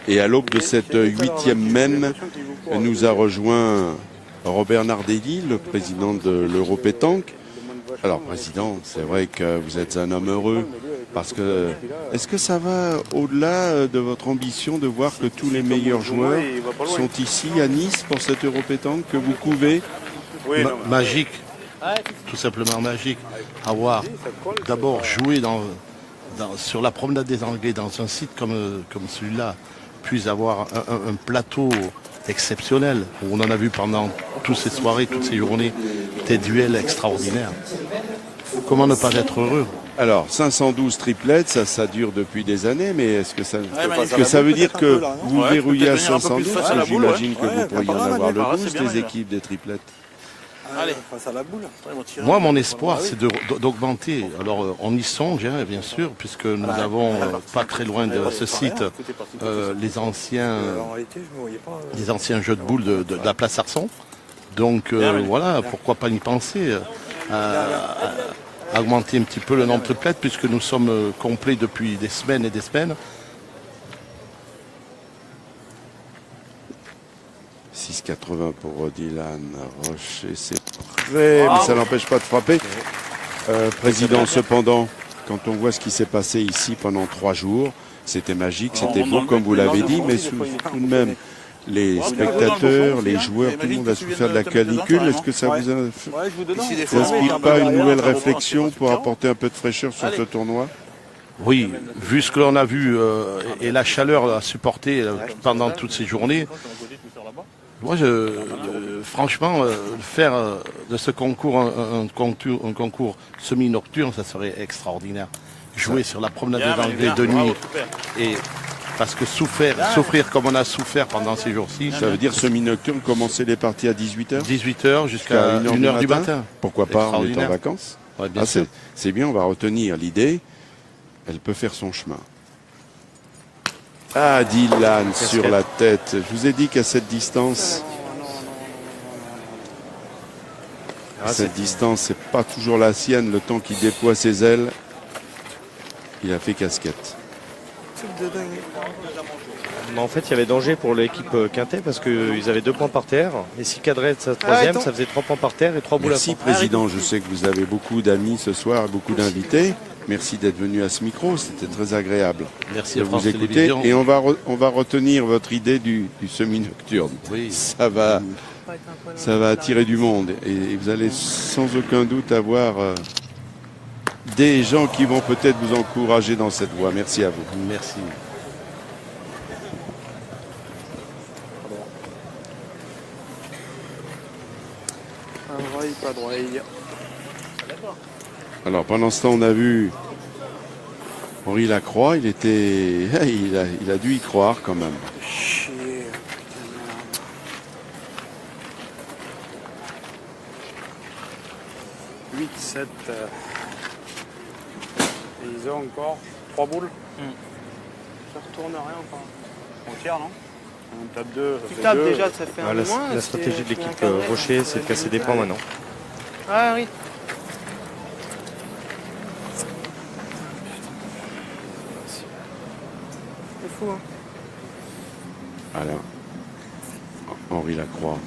Et à l'aube de cette 8e mène, nous a rejoint Robert Nardelli, le président de l'Europétanque. Alors, président, c'est vrai que vous êtes un homme heureux, parce que est-ce que ça va au-delà de votre ambition de voir que tous les meilleurs joueurs sont ici à Nice pour cette Europétanque que vous couvez? Oui, non, Magique, tout simplement magique. Avoir d'abord joué sur la promenade des Anglais dans un site comme celui-là, puis avoir un plateau exceptionnel, où on en a vu pendant toutes ces soirées, toutes ces journées, des duels extraordinaires. Comment ne pas être heureux? Alors, 512 triplettes, ça dure depuis des années, mais est-ce que ça, mais est-ce que ça veut dire que vous Ouais, verrouillez à peut-être venir un peu plus 512? face à la boule, J'imagine que ouais. vous Ouais, pourriez pas en mal, avoir le ah, c'est 12 bien, des là. équipes des triplettes. Allez. Face à la boule. Moi, mon espoir, c'est d'augmenter. Alors, on y songe, hein, bien sûr, puisque nous avons, pas très loin de ce site, les anciens En réalité, je ne me voyais pas. les anciens jeux de boules de la place Arson. Donc voilà, pourquoi pas y penser à augmenter un petit peu le nombre de triplettes, puisque nous sommes complets depuis des semaines et des semaines. 6,80 pour Dylan Rocher, c'est prêt, mais ça n'empêche pas de frapper. Président, cependant, quand on voit ce qui s'est passé ici pendant 3 jours, c'était magique, c'était beau comme vous l'avez dit, mais tout de même, Les spectateurs, les joueurs, tout le monde a souffert de la canicule. Est-ce que ça vous inspire pas une nouvelle réflexion pour apporter un peu de fraîcheur sur ce tournoi? Oui, vu ce que l'on a vu et la chaleur à supporter pendant toutes ces journées, moi, franchement, faire de ce concours un concours semi-nocturne, ça serait extraordinaire. Jouer sur la promenade des Anglais de nuit, et parce que souffrir comme on a souffert pendant ces jours-ci. Ça veut dire semi-nocturne, commencer les parties à 18h 18h jusqu'à 1h du matin. Pourquoi pas, on est en vacances? Ouais, bien sûr. C'est bien, on va retenir l'idée. Elle peut faire son chemin. Ah, Dylan sur la tête. Je vous ai dit qu'à cette distance, c'est pas toujours la sienne. Le temps qu'il déploie ses ailes, il a fait casquette. Mais en fait, il y avait danger pour l'équipe Quintet parce qu'ils avaient 2 points par terre. Et si cadrait sa troisième, ça faisait 3 points par terre et 3 boules à fond. Merci, Président. Je sais que vous avez beaucoup d'amis ce soir, beaucoup d'invités. Merci d'être venu à ce micro, c'était très agréable. Merci de à France vous écouter. Télévisions. Et on va retenir votre idée du semi-nocturne. Oui. Ça va attirer du monde. Et vous allez sans aucun doute avoir des gens qui vont peut-être vous encourager dans cette voie. Merci à vous. Merci. Pas d'oreille. Alors pendant ce temps, on a vu Henri Lacroix. Il a dû y croire quand même. Chier, putain. 8, 7. Et ils ont encore 3 boules. Ça retourne rien encore. On tire, non? On tape 2. Tu tapes déjà, ça fait un La moins. stratégie de l'équipe Rocher, c'est de casser des points maintenant. Ah oui. C'est fou, hein. Voilà. Henri Lacroix.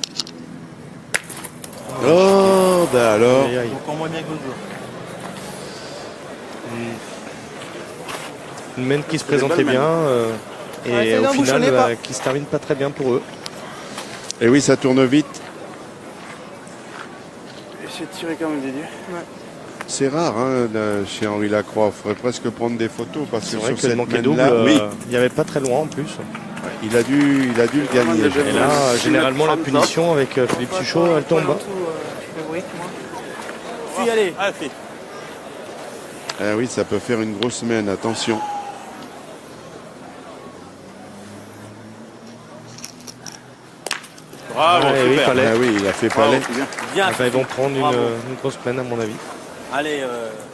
Oh, ben alors. Encore moins bien que l'autre jour. Une main qui se présentait bien et au final qui se termine pas très bien pour eux. Et oui, ça tourne vite. Essayez de tirer quand même, Didier. Ouais. C'est rare chez Henri Lacroix. Il faudrait presque prendre des photos parce que C'est vrai sur que le cette manqué double, main-là, oui, il n'y avait pas très loin en plus. il a dû le gagner. Et là, généralement, la punition avec Philippe Suchot, elle tombe. Puis allez. Ah oui, ça peut faire une grosse semaine, attention. Bravo, oui, super. palais. Ah oui, il a fait palais. Bien. Enfin, ils vont prendre une grosse peine à mon avis. Allez,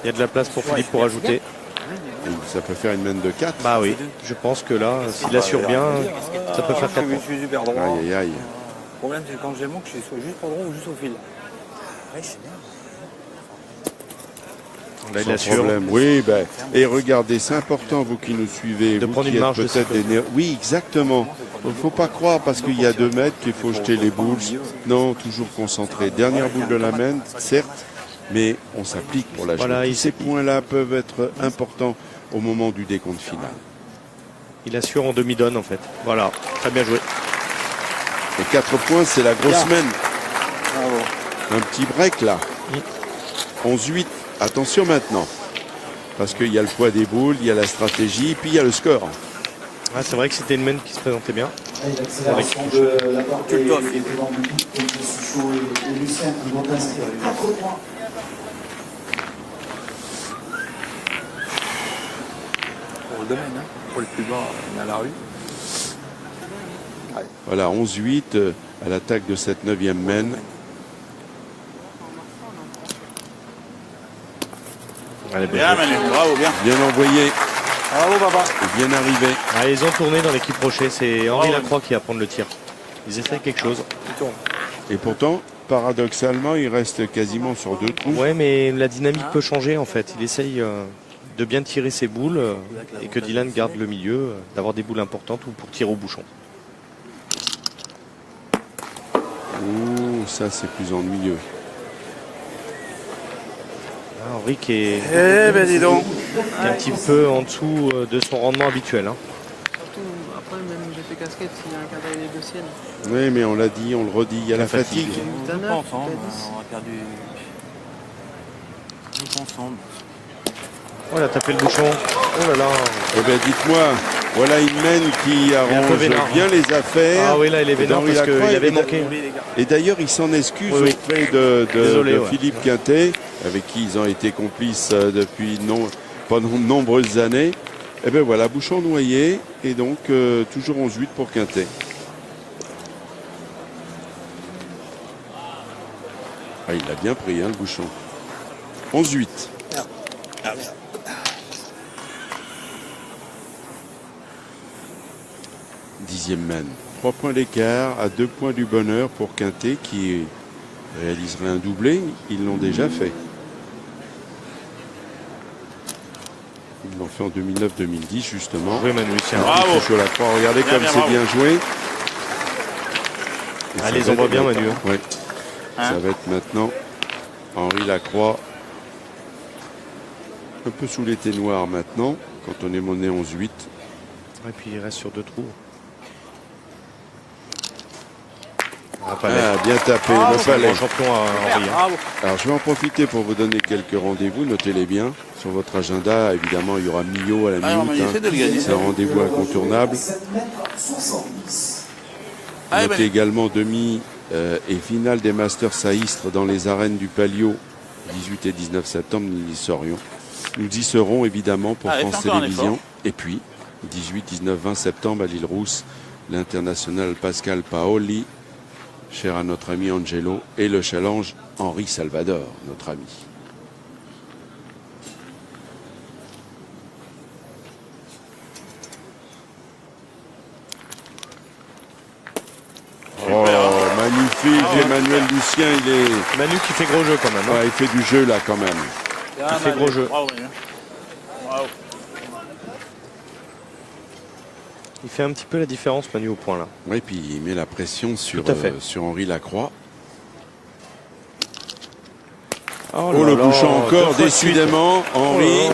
Il y a de la place pour Philippe pour ajouter. Et ça peut faire une main de 4. Bah oui, je pense que là, s'il assure bien, ça peut faire 4 je points. suis super droit. Aïe, aïe, aïe. Le problème, c'est quand j'ai mon que je sois juste pas droit ou juste au fil. Ouais, c'est bien. Là, il Sans assure. problème. Oui, ben, et regardez, c'est important, vous qui nous suivez. De vous prendre qui une êtes marge de peut-être des Oui, exactement. Il ne faut pas croire parce qu'il y a 2 mètres qu'il faut jeter les boules. Non, toujours concentré. Dernière boule de la main, certes, mais on s'applique pour la jouer. Voilà, Ces points-là peuvent être importants au moment du décompte final. Il assure en demi-donne en fait. Voilà, très bien joué. Et 4 points, c'est la grosse semaine. Un petit break là. 11-8. Attention maintenant. Parce qu'il y a le poids des boules, il y a la stratégie, puis il y a le score. Ah, c'est vrai que c'était une main qui se présentait bien. L'accélération de la portée des tenants du coup, Suchot et Lucien qui vont inscrire 4 points. Pour le domaine, hein. Pour le plus bas, on est à la rue. Voilà, 11-8 à l'attaque de cette 9e main. Allez, Bien, Manu, bravo, bien. Bien envoyé Bravo, papa. et bien arrivé. Ah, ils ont tourné dans l'équipe Rocher, c'est Henri Lacroix qui va prendre le tir. Ils essayent quelque chose. Et pourtant, paradoxalement, il reste quasiment sur 2 trous. Ouais, mais la dynamique peut changer en fait. Il essaye de bien tirer ses boules et que Dylan garde le milieu, d'avoir des boules importantes ou pour tirer au bouchon. Ouh, ça c'est plus ennuyeux. Ah, Henri qui est, Dis donc. qui est un petit peu en dessous de son rendement habituel. Hein. Surtout, après, même j'ai fait ses casquettes s'il y a un cadre avec les deux siennes. Oui, mais on l'a dit, on le redit, il y a la fatigue. Je pense, hein, on a perdu. Je pense, hein. Oh, il a tapé le bouchon. Oh là là. Eh bien, dites-moi, voilà une mène qui est un peu arrange vénère, bien les affaires. Ah oui, là, il est vénère parce qu'il avait manqué. Et d'ailleurs, il s'en excuse Oui, oui. auprès de Désolé, ouais. Philippe Quintet, avec qui ils ont été complices depuis pendant de nombreuses années. Et bien voilà, bouchon noyé, et donc toujours 11-8 pour Quintet. Ah, il l'a bien pris, hein, le bouchon. 11-8. Dixième mène. 3 points d'écart à 2 points du bonheur pour Quintet qui réaliserait un doublé. Ils l'ont déjà fait. Ils l'ont fait en 2009-2010 justement. Oui, Manu, tiens. Bravo. Chaud la croix. Regardez comme c'est bien joué. Et Allez, ils envoient bien, Manu. Hein. Ouais. Ça va être maintenant Henri Lacroix. Un peu sous l'été noir maintenant, quand on est mené 11-8. Et puis il reste sur 2 trous. Bien tapé, le palais. Champion à Henri. Hein. Alors je vais en profiter pour vous donner quelques rendez-vous, notez-les bien. Sur votre agenda, évidemment, il y aura Millau à la minute. C'est un rendez-vous incontournable. Notez également demi et finale des Masters à Istres dans les arènes du Palio, 18 et 19 septembre, nous y serions. Nous y serons évidemment pour France Télévisions. Et puis, 18, 19, 20 septembre à l'île Rousse, l'international Pascal Paoli, cher à notre ami Angelo, et le challenge Henri Salvador, notre ami. Oh, magnifique, Emmanuel Lucien, il est... Manu qui fait gros jeu quand même. Hein. Ouais, il fait du jeu là quand même. Il fait gros jeu. Il fait un petit peu la différence, Manu, au point là. Oui, puis il met la pression sur Henri Lacroix. Oh, le bouchon encore, décidément, Henri.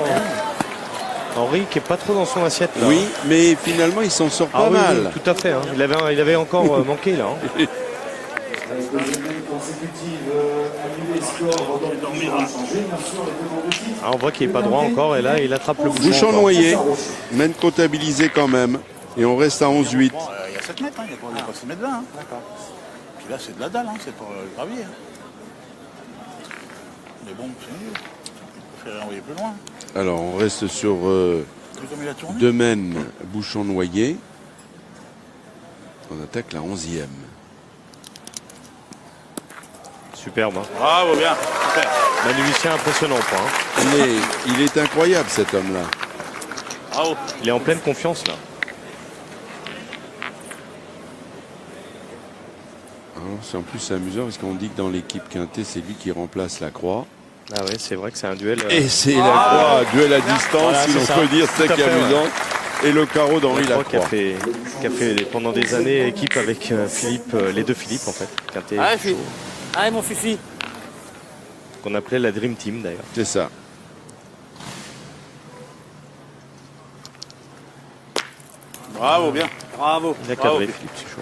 Henri qui est pas trop dans son assiette là. Oui, mais finalement il s'en sort pas mal. Oui, tout à fait. Hein. Il avait encore manqué là. Hein. Ah, on voit qu'il n'est pas droit encore et là il attrape le bouchon. Bouchon noyé, mène comptabilisé quand même. Et on reste à 11-8. Il y a 7 mètres, hein. Il n'y a pas 6 mètres 20. Hein. D'accord. Puis là c'est de la dalle, hein. C'est pour le gravier. Hein. Mais bon, c'est mieux. Il faut envoyer plus loin. Alors on reste sur 2 mènes, bouchon noyé. On attaque la 11e. Superbe. Hein. Bravo, bien. Super. Manu Lucien impressionnant quoi. Hein. Il est incroyable cet homme-là. Bravo. Il est en pleine confiance là. En plus c'est amusant parce qu'on dit que dans l'équipe Quintet c'est lui qui remplace Lacroix. Ah oui, c'est vrai que c'est un duel. Et c'est Lacroix, duel à distance, voilà, si l'on peut dire, c'est ça qui est amusant. Ouais. Et le carreau d'Henri Lacroix. Qui a fait pendant des années équipe avec Philippe, les deux Philippe en fait. Quintet. Ah, mon Fifi. Qu'on appelait la Dream Team d'ailleurs. C'est ça. Bravo, bien. Bravo. Il a cadré Philippe, c'est chaud.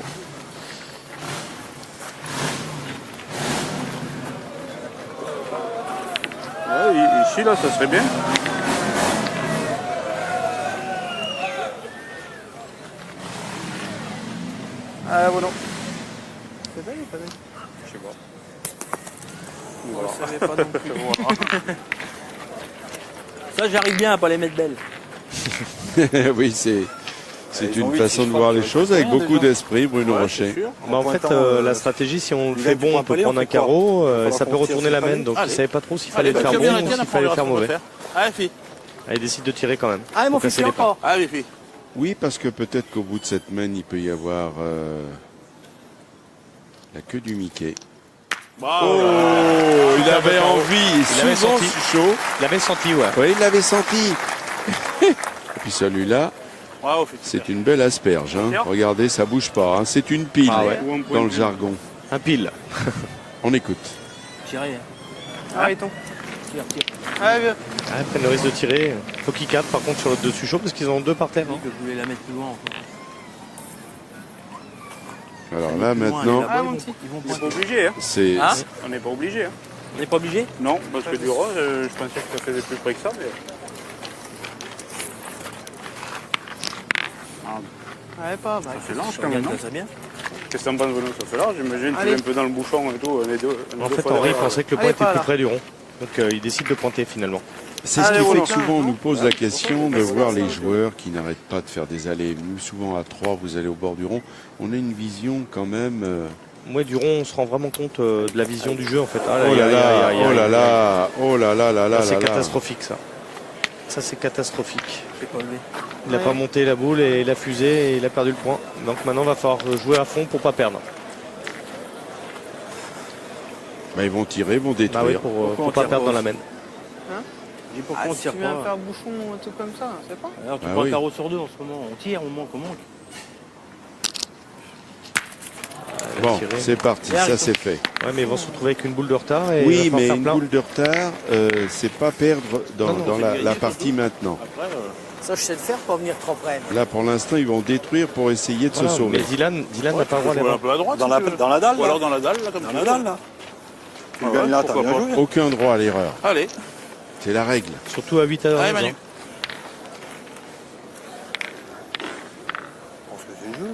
Ouais, ici, là, ça serait bien. Ah, voilà. C'est belle ou pas belle? Je sais pas. Voilà. Ça n'est pas non plus. Ça, j'arrive bien à pas les mettre belles. Oui, c'est une façon de voir les choses avec beaucoup d'esprit, Bruno Rocher. Bah en fait, la stratégie, si on le fait bon, on peut prendre un carreau, ça peut retourner la main. Donc il ne savait pas trop s'il fallait le faire bon ou s'il fallait le faire mauvais. Allez, il décide de tirer quand même. Allez, mon fils, encore. Allez, fille. Oui, parce que peut-être qu'au bout de cette main, il peut y avoir la queue du Mickey. Oh, il avait envie, souvent chaud. Il l'avait senti, ouais. Oui, il l'avait senti. Et puis celui-là, c'est une belle asperge. Hein. Regardez, ça bouge pas. Hein. C'est une pile dans le jargon. Un pile. On écoute. Tirez. Arrêtons. Tire. Allez, viens. Prennent le risque de tirer. Faut qu'ils cadrent par contre sur le dessus chaud parce qu'ils en ont 2 par terre. Hein. Que je voulais la mettre plus loin encore. Alors là, maintenant, Ils vont pas obligés. Hein. c'est... Hein On n'est pas obligé. Hein. On n'est pas obligé? Non, parce que du rose, je pensais que ça faisait plus près que ça. Mais... Ouais, pas, bah, Ça fait large quand même, non? Ça bien. Qu'est-ce que t'en penses, Bruno? Ça fait large, j'imagine. Tu es un peu dans le bouchon et tout. En fait, Henri pensait que le point était plus près du rond. Donc il décide de pointer finalement. C'est ce qui Allez, fait voilà. que souvent on nous pose la question de voir les joueurs qui n'arrêtent pas de faire des allées. Nous, souvent à 3, vous allez au bord du rond. On a une vision quand même... Moi, du rond, on se rend vraiment compte de la vision du jeu en fait. Oh là là, oh là là, oh là là là là. C'est catastrophique ça. Ça, c'est catastrophique. C'est pas levé. Il n'a pas monté la boule et il a fusé et il a perdu le point. Donc maintenant, il va falloir jouer à fond pour pas perdre. Bah, ils vont tirer, ils vont détruire. Bah oui, pour pas perdre dans la main. Dis pourquoi on si tire tu viens pas. faire bouchon, un truc comme ça, c'est pas. Alors tu Ah prends oui. un carreau sur deux en ce moment. On tire, on manque, on manque. Bon, Tirer. c'est parti, ça c'est fait. Ouais, mais ils vont se retrouver avec une boule de retard. Et il Oui, va falloir mais faire une plein. boule de retard, c'est pas perdre dans la partie maintenant. Après, Ça, je sais le faire pour venir trop près. Là, pour l'instant, ils vont détruire pour essayer de Voilà, se sauver. mais Dylan n'a pas le droit Ou un d'aller. peu à droite. Dans la dalle, Ou là. alors dans la dalle, là, comme Dans tu la veux. dalle, là. Tu Ah gagnes ouais, là, t'as pourquoi bien pas. joué. Aucun droit à l'erreur. Allez. C'est la règle. Surtout à 8 à 11. Allez, Manu. Parce que c'est le jeu.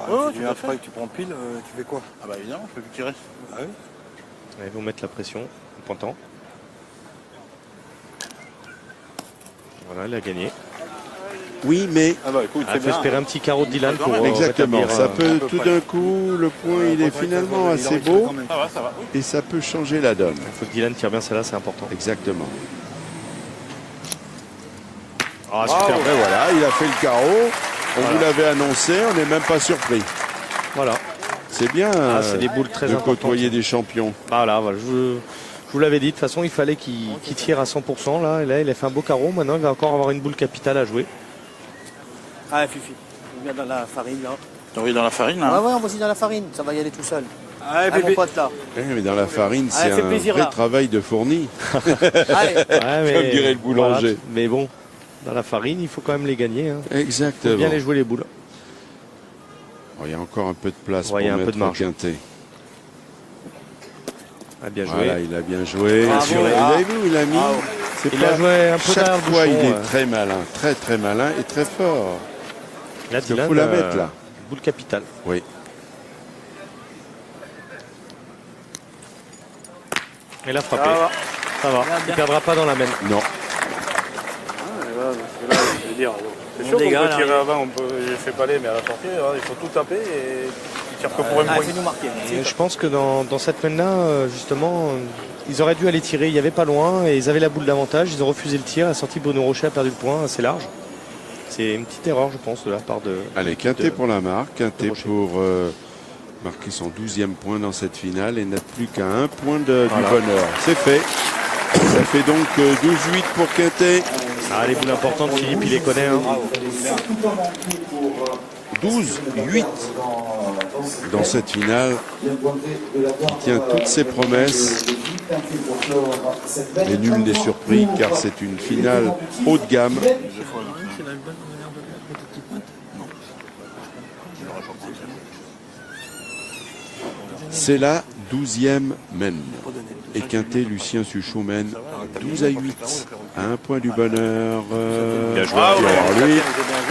Ouais, Si tu tout viens à fait. après que tu prends pile, tu fais quoi? Ah bah évidemment, je peux plus tirer. Ah oui. Ils vont mettre la pression en pointant. Voilà, il a gagné. Oui, mais Ah bah écoute, Il c'est faut bien. espérer un petit carreau de Dylan pour exactement. rétablir, Ça peut à peu tout près. d'un coup, le point il est finalement assez beau Ça va. et ça peut changer la donne. Il faut que Dylan tire bien celle-là, c'est important. Exactement. Ah, Ah, super. ben voilà, il a fait le carreau. On Voilà. vous l'avait annoncé, on n'est même pas surpris. Voilà. C'est bien C'est des boules très de importantes. côtoyer des champions. Voilà, je vous l'avais dit, de toute façon, il fallait qu'il tire à 100%. Là, et là, il a fait un beau carreau. Maintenant, il va encore avoir une boule capitale à jouer. Ah, Fifi, on vient dans la farine là. Oui, dans la farine, Ah là. ouais, on va aussi dans la farine, ça va y aller tout seul. Allez, Ah, mon pote là. Mais dans la farine, c'est fait un plaisir, vrai là. travail de fourni. Allez. Ouais, Comme dirait le boulanger. voilà. Mais bon, dans la farine, il faut quand même les gagner. Hein. Exactement. Faut bien les jouer les boules. Oh, il y a encore un peu de place Ouais, pour il y a un peu mettre de marge. Quintet. Ah, bien joué. Voilà, il a bien joué. Bravo. Vous avez vu, il a mis. C'est Il pas- a joué un peu Chaque derrière le fois, bouchon, il est ouais. très malin, très malin et très fort. Là, Il Dylan, faut la mettre là. boule capitale. Oui. Et la frappé. Ça va. Il ne perdra pas dans la main. Non. Là, je veux dire, c'est Mon sûr qu'on dégât, peut là, tirer avant, j'ai fait pas mais à la sortie, il faut tout taper et tu tires que pour un Ah, point. fais-nous marquer. Et je pense que dans cette main-là, justement, ils auraient dû aller tirer. Il n'y avait pas loin et ils avaient la boule d'avantage. Ils ont refusé le tir. La sortie, Bruno Rocher a perdu le point assez large. C'est une petite erreur, je pense, de la part de. Allez, Quintet pour la marque. Quintet Rocher. pour marquer son 12e point dans cette finale et n'a plus qu'à un point du Voilà. bonheur. C'est fait. Ça fait donc 12-8 pour Quintet. Ah, les boules importantes, Philippe, il les connaît. Hein. 12-8 dans cette finale qui tient toutes ses promesses. Et nul n'est surpris car c'est une finale haut de gamme. C'est la 12e mène. Et Quintet, Lucien Suchot mène 12-8 à un point du bonheur. Bien joué. Alors lui,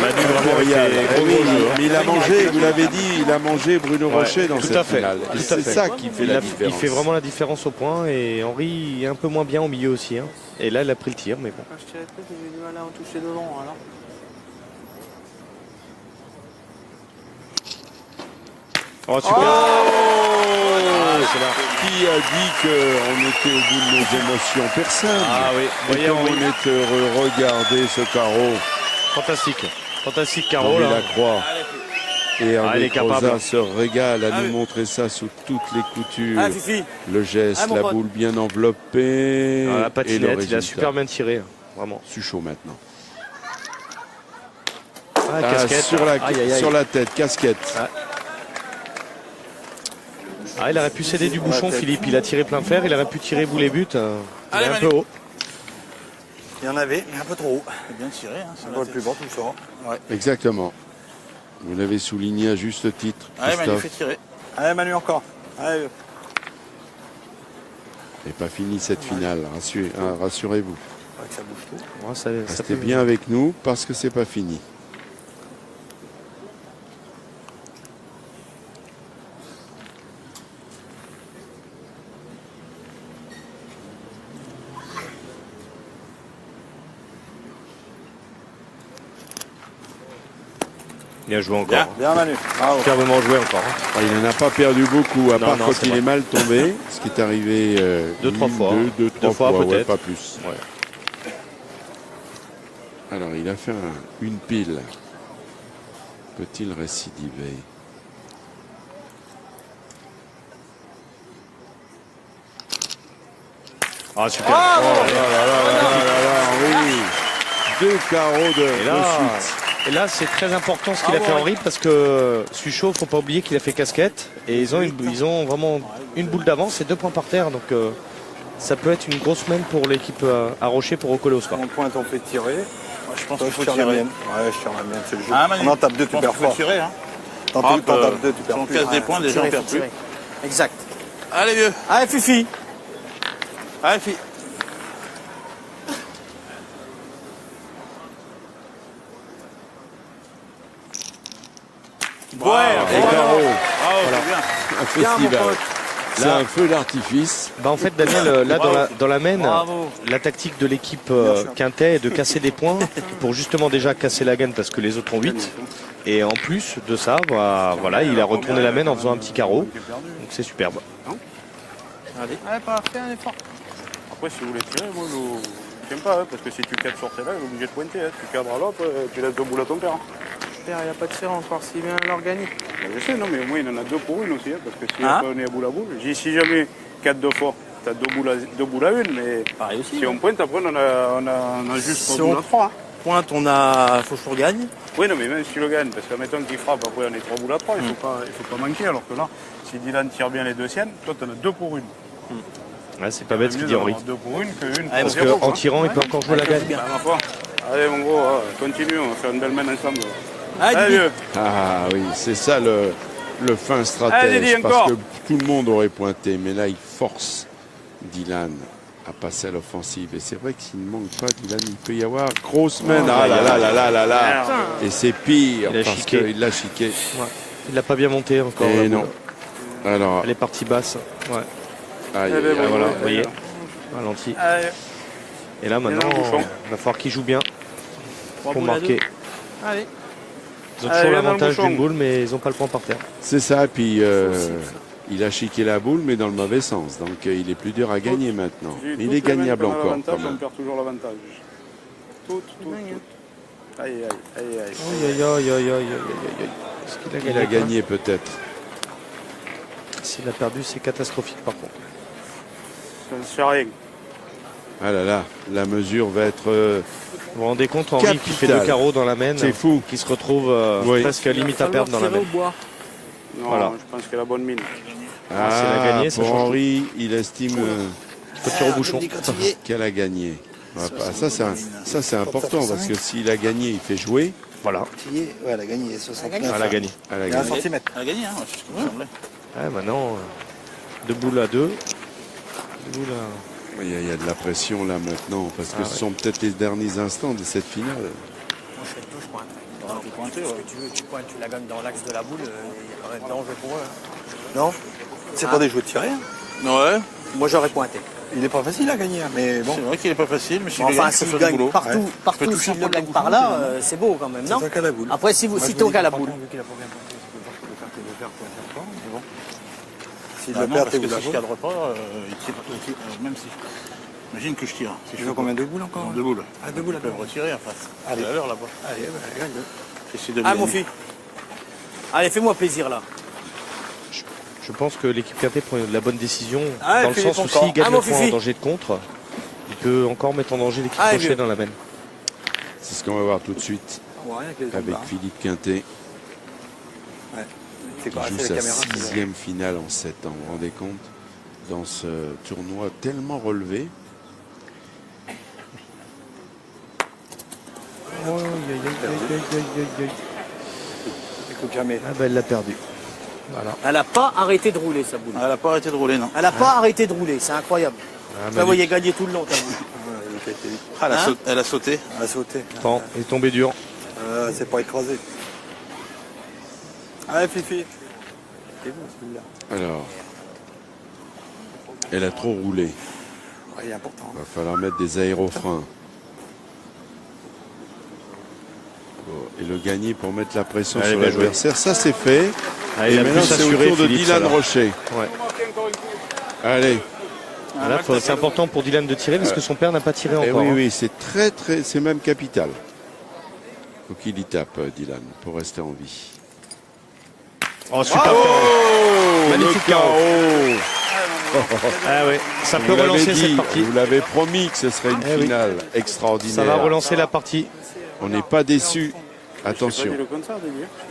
Manu, vraiment, Montréal. il fait Eh gros, oui, gros jeu, hein. mais il a mangé, vous l'avez dit, il a mangé Bruno Rocher dans tout cette à fait, finale. tout Et à c'est fait. ça qui fait la différence. Il fait vraiment la différence au point et Henri est un peu moins bien au milieu aussi. Hein. Et là, il a pris le tir, mais bon. Quand je tirais plus, j'ai eu du mal à en toucher devant alors. Oh, super. Qui a dit qu'on était au bout de nos émotions? Personne. Ah oui, Et voyez comme Henri. on est heureux, regardez ce carreau. Fantastique. Fantastique carreau Henri là. Lacroix. Et il Henri est capable. Crozat se régale à nous montrer ça sous toutes les coutures. Ah, Fifi. Le geste, Ah, mon la pote. boule bien enveloppée. Ah, la et le patinette, il a résultat. super bien tiré. Vraiment. Suchot maintenant. Ah, casquette. sur, la, Aïe, aïe, aïe. sur la tête, casquette. Ah, il aurait pu céder du bouchon, Philippe. Il a tiré plein fer. Il aurait pu tirer boule et but. Il est un peu haut. Il y en avait, mais un peu trop haut. C'est bien tiré, hein, C'est pas le plus bas tout ça. Exactement. Vous l'avez souligné à juste titre, Allez, Manu, Christophe. fais tirer. Allez, Manu, encore. Allez. Et pas fini cette finale, rassurez-vous. Que ça bouge tout. Ouais, ça Restez peut- bien avec nous parce que c'est pas fini. Bien joué encore. Bien, bien Manu. Bravo. Superbement joué encore. Ah, il n'en a pas perdu beaucoup, à Non, part non, quand c'est il vrai. est mal tombé, ce qui est arrivé Deux, trois fois. deux, trois Deux fois, ouais, peut-être. pas plus. Ouais. Alors, il a fait une pile. Peut-il récidiver? Ah, super. Oh là là, oui. Deux carreaux de suite. Et là, c'est très important ce qu'il a fait Henri parce que Suchot, faut pas oublier qu'il a fait casquette et ils ont vraiment une boule d'avance et 2 points par terre. Donc ça peut être une grosse semaine pour l'équipe à Rocher pour recoller au score. Mon point, on peut tirer. Je pense Toi, qu'il faut je tire la tirer. mienne. Ouais, je tire la mienne, c'est le jeu. Ah, Manu, On en tape deux, je tu pense perds qu'il faut fort. tirer. Hein. T'en Frappe, tapes deux, tu si perds on plus. casse des points, déjà on perd plus. Exact. Allez, vieux. Allez, Fifi. Allez, fille. Ouais, carreaux. Bravo, c'est bien. Un festival. C'est Là- un feu d'artifice. Bah en fait Daniel, là dans la main, Bravo. la tactique de l'équipe Quintet est de casser des points pour justement déjà casser la gaine parce que les autres ont 8. Et en plus de ça, bah, voilà, il a retourné la main en faisant un petit carreau. Donc c'est superbe. Allez, pas faire un effort. Après, si vous voulez tirer, moi, je n'aime pas, hein, parce que si tu cadres sur celle-là, il est obligé de pointer. Hein. Tu cadres à l'autre, tu laisses deux boules à ton père. Hein. Père, il n'y a pas de fer encore s'il vient à l'organique. Ben, je sais, non, mais au moins, il en a deux pour une aussi, hein, parce que si Ah. on est à boule à boule, j'ai dit, si jamais 4 deux fois, tu as deux boules à une, mais Pareil aussi. si on pointe, après, on a juste Si 3 boules on- à 3. Hein. Pointe, on a. Faut que je regagne. Oui, non, mais même si tu le gagnes, parce que mettons qu'il frappe, après, on est 3 boules à 3, il ne faut pas manquer, alors que là, si Dylan tire bien les deux siennes, toi, tu en as 2 pour une. Ouais, c'est pas bête ce qu'il dit Henri. 2 pour une qu'une pour Parce 0. qu'en tirant, il peut encore jouer la gagne. Bah, ma foi. Allez, mon gros, continue, on va faire une belle main ensemble. Allez, Allez, vieux. Ah oui, c'est ça le fin stratège. Allez, Didi, parce encore. que tout le monde aurait pointé, mais là, il force Dylan à passer à l'offensive. Et c'est vrai que s'il ne manque pas, Dylan, il peut y avoir grosse main. Ah là là là là là là. Et c'est pire Il a parce chiqué. qu'il l'a chiqué. Ouais. Il l'a pas bien monté encore. Et la non. boule. Alors, Elle est partie basse. Ouais. aïe, Eh ben, aïe, bon, aïe. Voilà, ouais, vous voyez. ouais. Ralenti. Allez, Et là maintenant, dans le bouchon. il va falloir qu'il joue bien Trois pour boules à marquer. deux. Allez. Ils ont Allez, toujours dans le l'avantage bouchon. d'une boule, mais ils n'ont pas le point par terre. C'est ça, puis il a chiqué la boule, mais dans le mauvais sens. Donc il est plus dur à gagner maintenant. j'ai Mais il toutes est les mains gagnable qu'on a encore l'avantage, quand on même. perd toujours l'avantage. Tout. Aïe, aïe, aïe, aïe. Aïe aïe aïe aïe aïe aïe aïe aïe. Est-ce qu'il a gagné? Il a gagné peut-être. S'il a perdu, c'est catastrophique par contre. Ça ne fait rien. Ah là là, la mesure va être... Vous vous rendez compte, Henri qui fait Capital. 2 carreaux dans la main, C'est fou. qui se retrouve Oui. presque à limite à perdre dans la main. Non, Voilà. je pense qu'elle a bonne mine. Ah, s'il a gagné, ça pour change Henri, il estime Il faut tirer au bouchon. qu'elle a gagné. Ça, c'est important, parce que s'il a gagné, il fait jouer. Voilà, Ouais, elle a gagné 69. elle a gagné. Elle a Il y a un gagné. centimètre. Elle a gagné, hein, c'est ce que me semblait. Ouais, maintenant, 2 boules à 2. 2 boules à... Il y a de la pression là maintenant, parce que ce sont peut-être les derniers instants de cette finale. Moi, je fais tout, je pointe. faut pointer, ouais. Ce que tu veux, tu pointes, tu la gagnes dans l'axe de la boule, il n'y a pas de danger pour eux. Non, c'est pas des jeux de tirer. Hein. Ouais, Moi, j'aurais pointé. Il est pas facile à gagner, hein, mais bon. c'est vrai qu'il est pas facile, mais si Bon, il enfin, gagne, ça s'il fait du gagne boulot. partout, Ouais. partout toucher s'il un le peu de gagne bouchon, par là, finalement. c'est beau quand même, non? C'est qu'à la boule. Après, si Moi, je t'es au me cas à dis la que boule. par contre, vu qu'il a pas bien pointé, c'est que je peux faire tes deux paires pour faire fort, mais bon. S'il Bah le non, perd, parce t'es que où la si je boule cadre pas, il tire, même si... Imagine que je tire. Si Tu veux combien de boules encore? 2 boules. Ah, deux boules à Ils peuvent retirer en face. Allez. C'est à l'heure là-bas. Allez, gagne. J'essaie de Ah, le mon gagner. fils. Allez, fais-moi plaisir là. Je pense que l'équipe Quintet prend la bonne décision, Ah, dans le Philippe sens où encore. s'il gagne Ah, le mon point en Fifi. danger de contre, il peut encore mettre en danger l'équipe Ah, Rocher vieux. dans la main. C'est ce qu'on va voir tout de suite On voit rien avec les avec jambes, hein. Philippe Quintet, C'est qui quoi, joue c'est sa les caméras, c'est 6e finale en 7 ans. Vous vous rendez compte? Dans ce tournoi tellement relevé. Faut jamais. Ah bah elle l'a perdu. Voilà. Elle n'a pas arrêté de rouler, sa boule. Elle n'a pas arrêté de rouler, non. Elle n'a pas arrêté de rouler, c'est incroyable. Ah, Vous la voyez gagner tout le long, ta boule. Ah, elle, a Hein sauté, elle a sauté. Elle a sauté. Bon, il est tombé dur. C'est pas écrasé. Allez, Fifi. C'est bon, celui-là. Alors, elle a trop roulé. Ouais, il est important. Il va falloir mettre des aérofreins. Et le gagner pour mettre la pression Allez, sur bien joué. l'adversaire. Ça, c'est fait. Ah, Et il a maintenant, pu c'est au s'assurer, tour de Philippe, Dylan alors. Rocher. Ouais. Allez. Là, c'est important pour Dylan de tirer parce que son père n'a pas tiré Eh encore. oui, hein. oui, c'est très, c'est même capital. Faut qu'il y tape, Dylan, pour rester en vie. Oh, super. Oh, Magnifique le KO. Ah oui, ça peut Vous l'avez relancer dit, cette partie. vous l'avez promis que ce serait une Eh oui. finale extraordinaire. Ça va relancer la partie. On n'est pas déçus. Attention.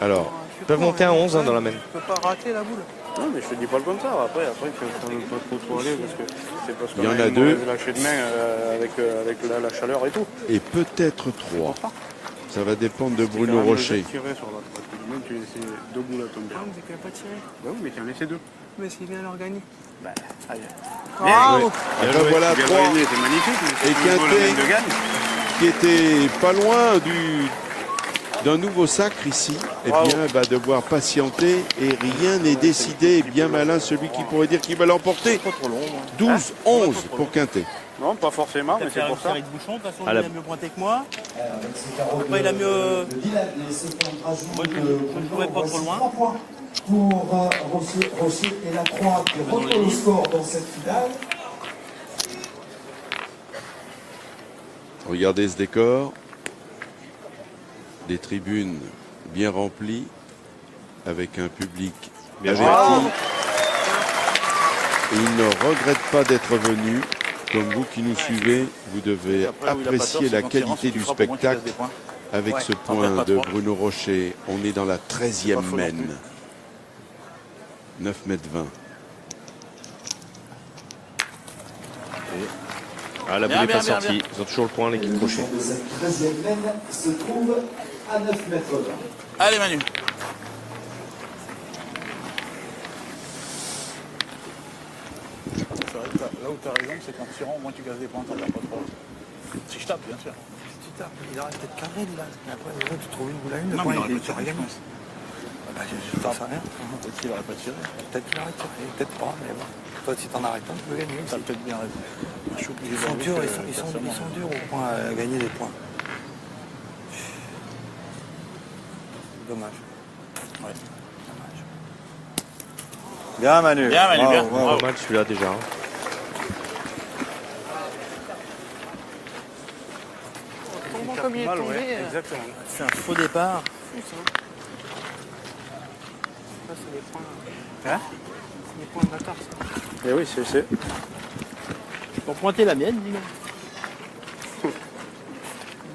Alors, Ils peuvent monter à 11 hein, dans la main. Tu peux pas rater la boule. Non, mais je te dis pas le comme ça. Après, il faut pas trop aller parce que c'est parce Il y en a deux. lâcher de main avec la chaleur et tout. et peut-être 3. Ça va dépendre de Bruno Rocher. Tirer sur l'autre. Parce que même tu laisses 2 boules à tomber. mais tu n'as pas tiré. Bah oui, mais tu en laissé 2. Mais s'il vient leur gagner. Bah, aïe. Bravo. Après, voilà 3 C'est magnifique. Mais Et si tu veux la main de gagne. qui était pas loin d'un nouveau sacre ici, eh bien, va devoir patienter et rien n'est décidé. Bien malin celui qui pourrait dire qu'il va l'emporter. 12-11 pour Quintet. Non, pas forcément, mais c'est pour ça. De bouchon, de toute façon, Ah, il la- a mieux pointé que moi. Après, il a mieux- Moi, je ne jouais pas trop loin. 3 points pour Rocher et la Croix qui reprend le score dans cette finale. Regardez ce décor. Des tribunes bien remplies, avec un public averti. Et il ne regrette pas d'être venu. Comme vous qui nous suivez, vous devez apprécier la qualité du spectacle avec ce point de Bruno Rocher. On est dans la 13e mène. 9 mètres 20. Ah, la boule n'est pas sortie. Ils ont toujours le point, l'équipe Rocher. Cette 13e mène se trouve à 9 mètres 20. Allez, Manu. Là où tu as raison, c'est qu'en tirant, au moins tu gazes des points, t'en perds pas trop. Si je tape, bien sûr. Si tu tapes, il arrête d'être carré, là. Et après, tu trouves une boule à une, Non, point, mais il aurait tu pas rien. tiré. Bah, je t'en sais rien. Peut-être qu'il n'aurait pas tiré. Peut-être qu'il arrête de tirer, peut-être pas, mais bon. Toi, si t'en arrêtes un, tu peux gagner. T'as peut-être bien raison. Je suis obligé Ils sont d'avouer durs, que ils sont personnellement, durs au point à gagner des points. Dommage. Ouais. Dommage. Bien, Manu. Bien, Manu, bien. Pas mal celui-là déjà. hein. Comme il est tombé. Exactement. C'est un faux départ. Ça, c'est des points. Hein Des points de bâtard, ça. Eh oui, c'est. Pour pointer la mienne, dis-moi.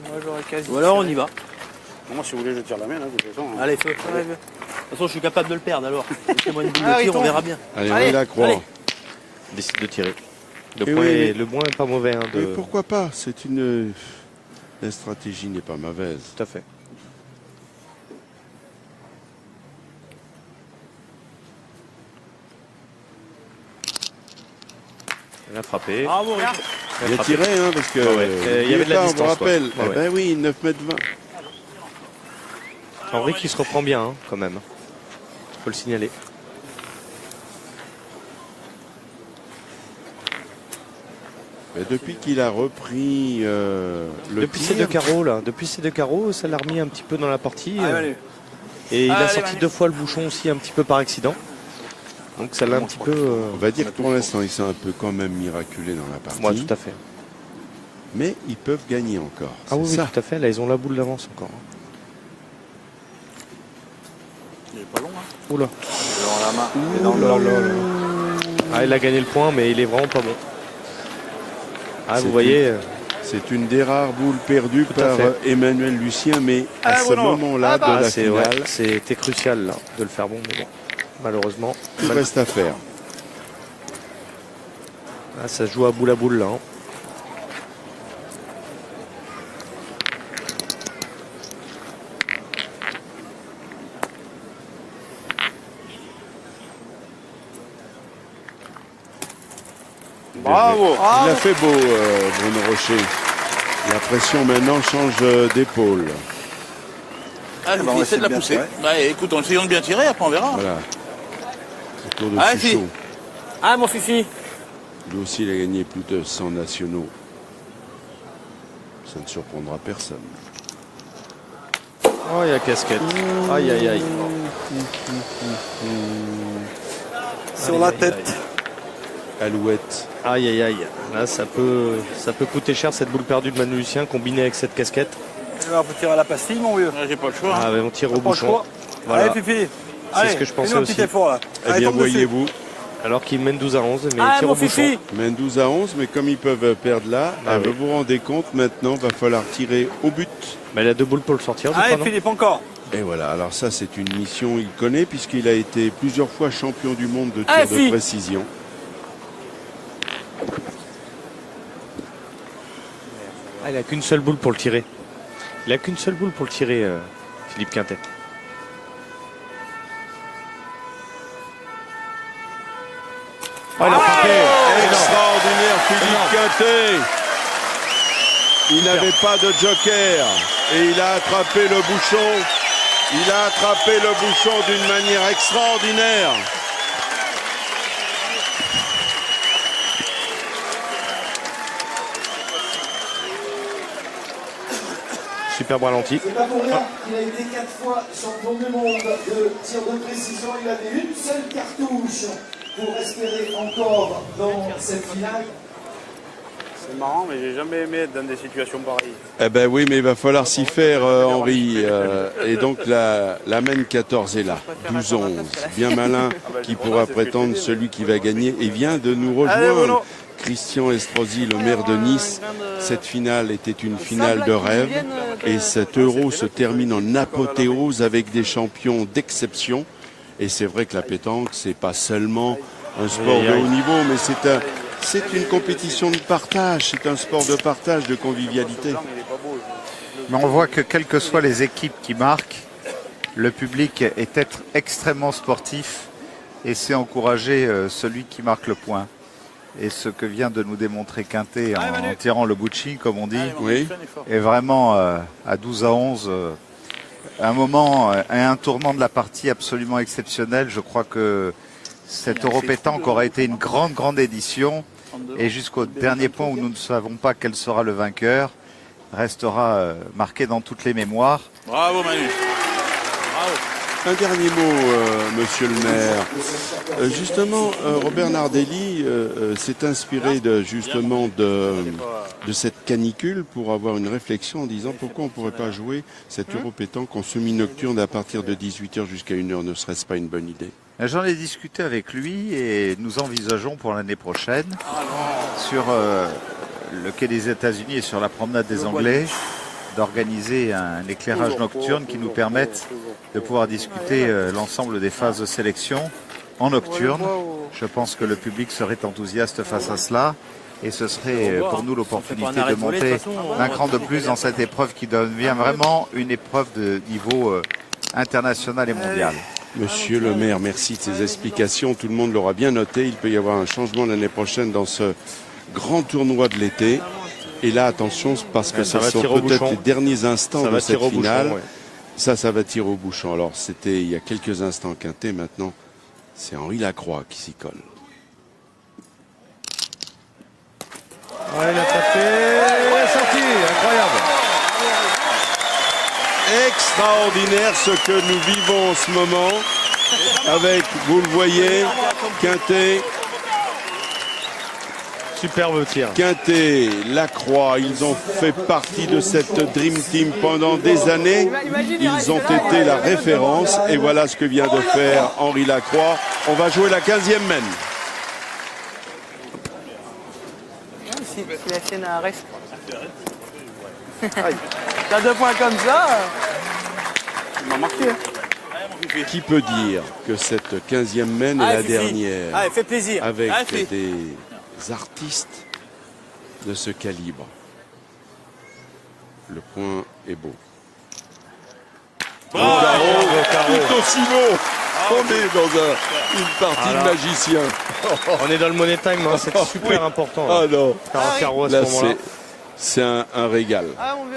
Moi, j'aurais quasi. Ou alors on y va. Moi, si vous voulez, je tire la mienne, hein, de toute façon. hein. Allez, feu. De toute façon, je suis capable de le perdre alors. Laissez-moi une boule Ah de oui, tir, on tombe. verra bien. Allez, on Allez, est la croix. allez. Décide de tirer. Et Le point, oui, est, mais- le point est pas mauvais. Hein, Mais pourquoi pas? C'est une. La stratégie n'est pas mauvaise. Tout à fait. Il a frappé. Bravo, Rico. Il a tiré, hein, parce que. Il y avait de la on vous distance, quoi. rappelle. Ouais, Eh ouais. ben oui, 9 mètres 20. Henri qui se reprend bien, hein, quand même. Faut le signaler. Mais depuis qu'il a repris le Depuis tir, ces deux carreaux là, depuis ces deux carreaux, ça l'a remis un petit peu dans la partie. Allez, Manu. Et il a Allez, sorti Manu. 2 fois le bouchon aussi un petit peu par accident. Donc ça l'a un petit peu. on va dire que pour l'instant, ils sont un peu quand même miraculés dans la partie. Ouais, tout à fait. Mais ils peuvent gagner encore. Ah oui, C'est ça. tout à fait. Là, ils ont la boule d'avance encore. Il est pas long, hein. Oula. Dans la main. Et dans Ouh le là là là. Ah, il a gagné le point, mais il est vraiment pas bon. Ah, C'est vous voyez. C'est une des rares boules perdues Tout à par fait. Emmanuel Lucien, mais à ce Bruno. moment-là de la c'est ouais, finale, c'était crucial là, de le faire bon, mais bon. Malheureusement. tout reste à faire. Ah, ça se joue à boule là. hein. Bravo. Il a fait beau, Bruno Rocher. La pression maintenant change d'épaule. Ah, on essaie de la pousser. Ouais, écoute, en essayant de bien tirer, après on verra. Voilà. Autour de Allez, Suchot. Ah, mon fifi. Lui aussi, il a gagné plus de 100 nationaux. Ça ne surprendra personne. Oh, il y a casquette. Aïe, aïe, aïe. Sur la tête. Alouette. Aïe, aïe, aïe. Là, ça peut coûter cher cette boule perdue de Manu Lucien combinée avec cette casquette. On peut tirer à la pastille, mon vieux. J'ai pas le choix. Ah, on tire au bouchon. Voilà. Allez, Fifi. C'est ce que je pensais aussi. Effort, là. Eh bien, voyez-vous. Alors qu'il mène 12 à 11, mais Ah, il tire mon au bouchon. fifi. Ils mènent 12 à 11, mais comme ils peuvent perdre là, oui. vous vous rendez compte, maintenant, va falloir tirer au but. Mais il a 2 boules pour le sortir, je crois, Allez, non? Philippe, encore. Et voilà, alors ça, c'est une mission, il connaît, puisqu'il a été plusieurs fois champion du monde de tir Ah, de fi. précision. Ah, il a qu'une seule boule pour le tirer. Il a qu'une seule boule pour le tirer, Philippe Quintet. Oh, il a frappé. Extraordinaire, Philippe Quintet. Il n'avait pas de joker et il a attrapé le bouchon. Il a attrapé le bouchon d'une manière extraordinaire. Superbe ralenti. C'est pas pour rien qu'il a été 4 fois champion du monde de tir de précision. Il avait une seule cartouche pour espérer encore dans cette finale. C'est marrant, mais j'ai jamais aimé être dans des situations pareilles. Eh ben oui, mais il va falloir s'y faire, Henri. Et donc la main 14 est là. 12-11. Bien malin qui pourra prétendre celui qui va gagner. Et vient de nous rejoindre Christian Estrosi, le maire de Nice. Cette finale était une finale de rêve. Et cet Euro se termine en apothéose avec des champions d'exception. Et c'est vrai que la pétanque, c'est pas seulement un sport de haut niveau, mais c'est une compétition de partage, c'est un sport de partage, de convivialité. Mais on voit que quelles que soient les équipes qui marquent, le public est extrêmement sportif et c'est encourager celui qui marque le point. Et ce que vient de nous démontrer Quintet en tirant le Bucci, comme on dit, Oui. est vraiment à 12 à 11 un moment, un tournant de la partie absolument exceptionnel. Je crois que cet Euro pétanque aura été une grande édition et jusqu'au dernier point où nous ne savons pas quel sera le vainqueur, restera marqué dans toutes les mémoires. Bravo Manu. Bravo. Un dernier mot, monsieur le maire. Justement, Robert Nardelli s'est inspiré de cette canicule pour avoir une réflexion en disant pourquoi on ne pourrait pas jouer cet Euro pétanque en semi-nocturne à partir de 18h jusqu'à 1h, ne serait-ce pas une bonne idée? J'en ai discuté avec lui et nous envisageons pour l'année prochaine sur le quai des États-Unis et sur la promenade des Anglais d'organiser un éclairage nocturne qui nous permette de pouvoir discuter l'ensemble des phases de sélection en nocturne. Je pense que le public serait enthousiaste face à cela et ce serait pour nous l'opportunité de monter d'un cran de plus dans cette épreuve qui devient vraiment une épreuve de niveau international et mondial. Monsieur le maire, merci de ces explications. Tout le monde l'aura bien noté. Il peut y avoir un changement l'année prochaine dans ce grand tournoi de l'été. Et là, attention, parce que ça ce va sont tirer au peut-être bouchon. les derniers instants de cette finale. Bouchon, ouais. Ça va tirer au bouchon. Alors, c'était il y a quelques instants Quintet. Maintenant, c'est Henri Lacroix qui s'y colle. Ouais, il a tapé, il a sorti, incroyable. Extraordinaire ce que nous vivons en ce moment avec, vous le voyez, Quintet. Superbe tir. Quintet, Lacroix, ils ont fait partie de cette Dream Team pendant des années. Ils ont été la référence et voilà ce que vient de faire Henri Lacroix. On va jouer la 15e main. Si la sienne reste. T'as 2 points comme ça. Il m'a marqué. Qui peut dire que cette 15e main est la dernière Allez, fais plaisir. avec Allez, des artistes de ce calibre? Le point est beau. Bravo. Tout aussi beau. On est dans une partie de magicien. On est dans le money time, hein, c'est super important. Ah non. Faire un carreau à ce Là, moment-là. c'est un régal.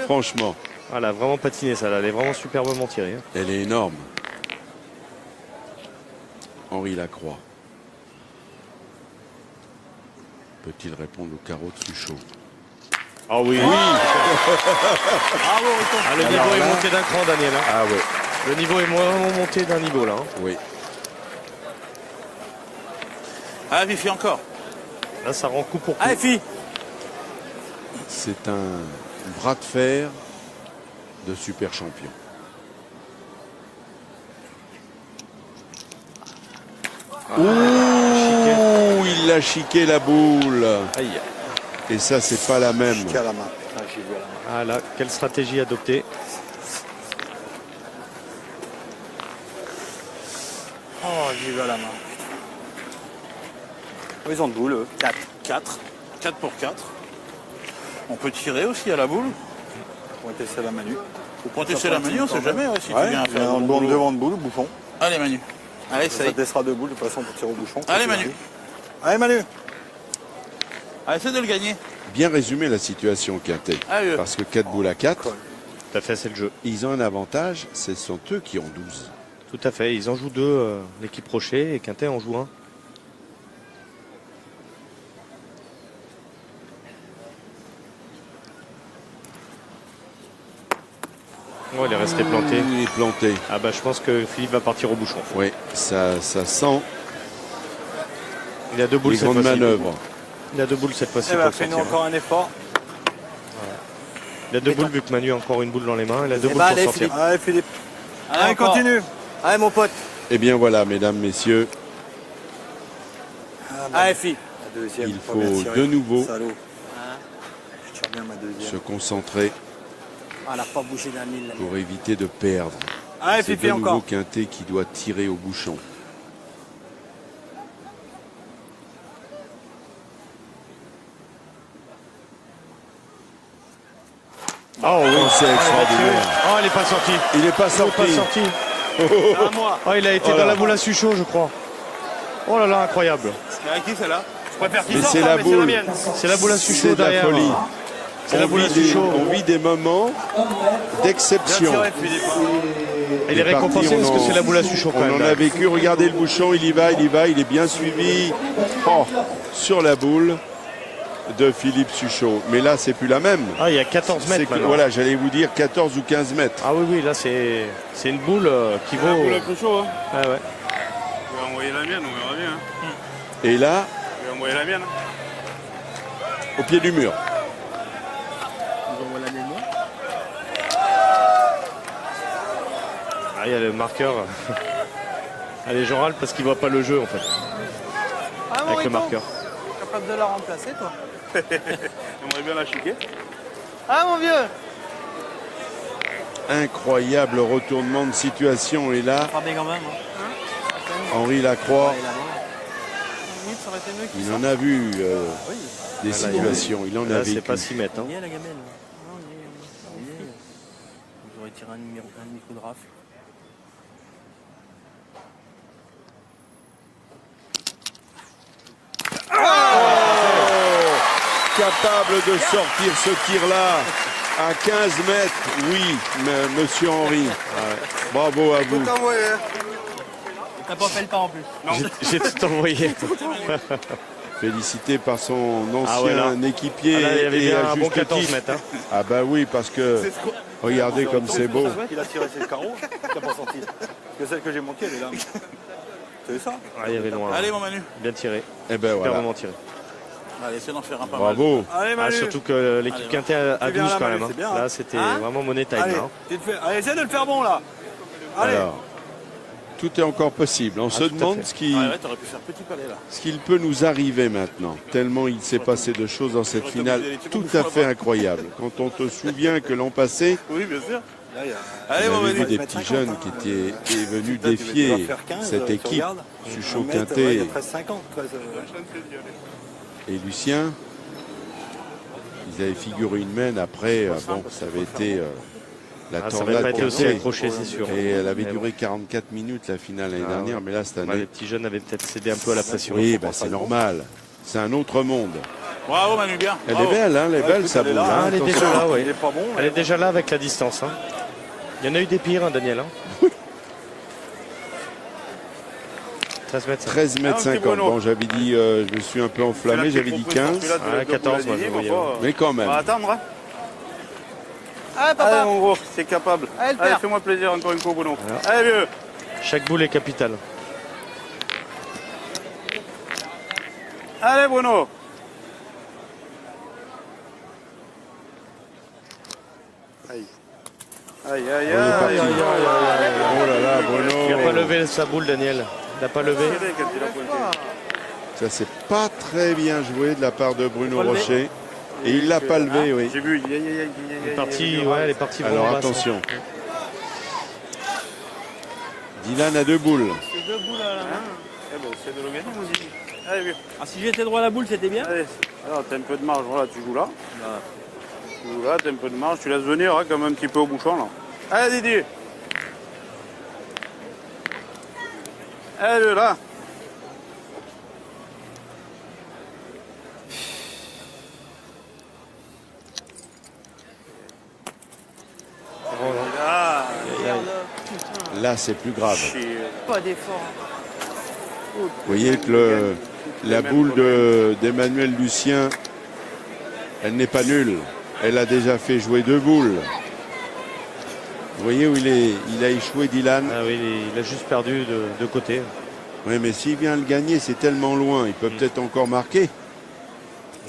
Franchement. Elle a vraiment patiné, ça. Elle est vraiment superbement tirée. Hein. Elle est énorme. Henri Lacroix. Peut-il répondre au carreau de Suchot? Ah oui. Oui. Ah, le niveau est monté d'un cran, Daniel. Hein. Ah ouais. Le niveau est vraiment monté d'un niveau là. Hein. Oui. Ah, Fifi encore. Là, ça rend coup pour coup. Ah, Fifi. C'est un bras de fer de super champion. Ouh, il a chiqué la boule. Aïe. Et ça, c'est pas la même. Chiqué à la main. Ah là, quelle stratégie adopter? Oh, j'y vais à la main. Ils ont de boules, eux. 4 pour 4. On peut tirer aussi à la boule. Pointer c'est la Manu. Faut pointer c'est la Manu, on sait jamais si tu viens faire un un bon boulot. devant de boule, bouchon. Allez Manu. Allez, ça y Ça est. laissera de boules de toute façon pour tirer au bouchon. Allez Manu. Allez Manu. Allez, essaie de le gagner. Bien résumé la situation, Quintet. Allez. Parce que 4 boules à 4, Tout à fait, c'est le jeu. ils ont un avantage, ce sont eux qui ont 12. Tout à fait. Ils en jouent deux, l'équipe Rocher, et Quintet en joue un. Oh, il est resté planté. Il est planté. Ah bah je pense que Philippe va partir au bouchon. Oui, ça sent Il a deux boules les cette grandes fois-ci. manœuvres. Il a deux boules cette fois-ci. Eh pour ben, le fais-nous sortir. encore un effort. Il a deux boules vu que Manu a encore une boule dans les mains. Il a deux Eh boules ben, pour allez, sortir. Philippe. Allez Philippe. Allez, encore. continue. Allez mon pote. Eh bien voilà, mesdames, messieurs, Allez Fifi. La deuxième. il pas faut bien tiré. de nouveau Salaud. Je tire bien ma deuxième. se concentrer Ah, elle n'a pas bougé d'un mille. pour éviter de perdre. Allez C'est Fifi de nouveau encore. Quintet qui doit tirer au bouchon. Oh oui, c'est extraordinaire. Oh, elle n'est pas sortie. Il n'est pas Il n'est pas sorti. sorti. À moi. Oh, il a été Voilà. dans la boule à Suchot, je crois. Oh là là, incroyable. C'est avec qui celle-là? Je préfère qu'il Mais sorte, c'est hein, la mais c'est la boule. mienne. C'est la boule à C'est Suchot de la derrière. folie. C'est la boule à Suchot. On vit des moments d'exception. Bien tiré, Philippe. Il est parti, récompensé on parce que en- c'est la boule à Suchot quand On même. en a vécu, regardez le bouchon, il y va, il est bien suivi. Oh, sur la boule de Philippe Suchot. Mais là, c'est plus la même. Ah, il y a 14 C'est mètres que- maintenant. voilà, j'allais vous dire 14 ou 15 mètres. Ah oui, oui, là c'est une boule qui vaut. plus chaud, hein. Ah ouais. Je vais envoyer la mienne, on verra bien. Et là, Je vais envoyer la mienne. au pied du mur. Ah, il y a le marqueur. Allez, Jean râle parce qu'il voit pas le jeu en fait. Avec le marqueur. Capable de la remplacer, toi. J'aimerais bien la chiquer. Ah, mon vieux. Incroyable retournement de situation. Et là, Pas bien quand même. Hein. Henri Lacroix, Limite, ça aurait été mieux qu'il il en a vu des Ah, là, situations. Il en a Là, c'est vécu. pas 6 mètres. Hein. y est, la gamelle. On y est. J'aurais tiré un micro de rafle. Capable de sortir ce tir-là à 15 mètres. Oui, monsieur Henri. Bravo à vous. T'as pas fait le pas en plus. J'ai tout envoyé. Félicité par son Ah ouais, ancien là. équipier. Ah, là, il y avait et bien à un bon juste 14 titre. mètres. Hein. Ah bah oui, parce que regardez comme c'est beau. Il a tiré ses carreaux, il n'a pas sorti. Parce que celle que j'ai manquée, elle est là. C'est ça? Ah, il y avait loin. Allez mon Manu. Bien tiré. Eh ben voilà. Superbement tiré. Allez, essaie d'en faire un pas mal. Bravo. Allez, Ah, Manu. surtout que l'équipe Allez, Quintet a C'est bien 12 là, quand Manu, même. Hein. c'est bien, Là, hein. c'était Hein vraiment money time. Allez, Hein. allez, essaie de le faire bon là. Allez. Alors, tout est encore possible. On se tout à demande fait. ce Ouais, t'aurais pu faire petit palais là. qu'il peut nous arriver maintenant. Tellement il s'est passé de choses dans cette finale tout à fait incroyable. Quand on te souvient que l'an passé, Oui, bien sûr. Allez on mon avait vu Manu. des petits jeunes qui étaient venus défier cette équipe. Suchot, Quintet 13,50. et Lucien. Ils avaient figuré une main. Après, bon, ça avait été La ça tornade n'avait pas été aussi portée. accroché, c'est sûr. Et elle avait Mais duré 44 minutes la finale l'année Ah, dernière, ouais. mais là cette Bah, année. les petits jeunes avaient peut-être cédé un peu à la pression. Oui, bah, c'est normal. C'est un autre monde. Bravo Manu, bien. Elle est belle, hein, elle est belle, ça bouge. Ah, elle est déjà là, oui. Il est pas bon. Elle est déjà là avec la distance. Hein. Il y en a eu des pires, hein, Daniel. Hein. 13 mètres. 13 mètres Ah, un petit 50. Bruno. Bon, j'avais dit, je me suis un peu enflammé, j'avais dit 15. Ah, 14, moi, je voyais. Mais quand même. On va attendre. Hein. Allez, Allez papa. mon gros, c'est capable. Allez, le Allez, père. fais-moi plaisir encore une fois Bruno. Alors. Allez vieux. Chaque boule est capitale. Allez Bruno. Aïe. Aïe, aïe, On est parti. aïe, aïe, Oh là là, Il n'a pas Bruno. levé sa boule, Daniel. Il n'a pas levé. Ça c'est pas très bien joué de la part de Bruno Pas levé. Rocher. Et il l'a pas levé, oui. J'ai vu. Elle est partie, ouais, elle est partie Alors vraiment basse, hein. attention. Dylan a 2 boules. C'est 2 boules à la main. Eh ben, c'est de le gagner, mon Ziggy. Allez vieux. Ah, si j'étais droit à la boule, c'était bien. Allez. Alors t'as un peu de marge, voilà, tu joues là. Tu joues là, t'as un peu de marge, tu laisses venir hein, comme un petit peu au bouchon là. Allez Didier. Allez là. Là. Là c'est plus grave. Pas d'effort. Vous voyez que la boule d'Emmanuel Lucien, elle n'est pas nulle. Elle a déjà fait jouer 2 boules. Vous voyez où il a échoué Dylan. Ah oui, il a juste perdu de côté. Oui, mais s'il vient le gagner, c'est tellement loin. Il peut peut-être encore marquer.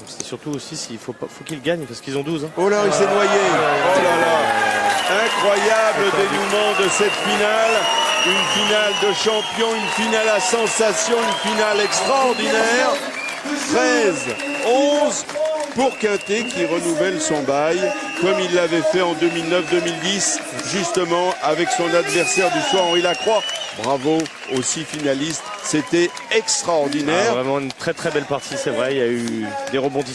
C'est surtout aussi s'il faut qu'il gagne parce qu'ils ont 12. Hein. Oh là, il s'est noyé. Oh là là. Incroyable dénouement de cette finale. Une finale de champion, une finale à sensation, une finale extraordinaire. 13-11 pour Quintet qui renouvelle son bail comme il l'avait fait en 2009-2010, justement avec son adversaire du soir, Henri Lacroix. Bravo aux 6 finalistes, c'était extraordinaire. Ah, vraiment une très très belle partie, c'est vrai. Il y a eu des rebondissements.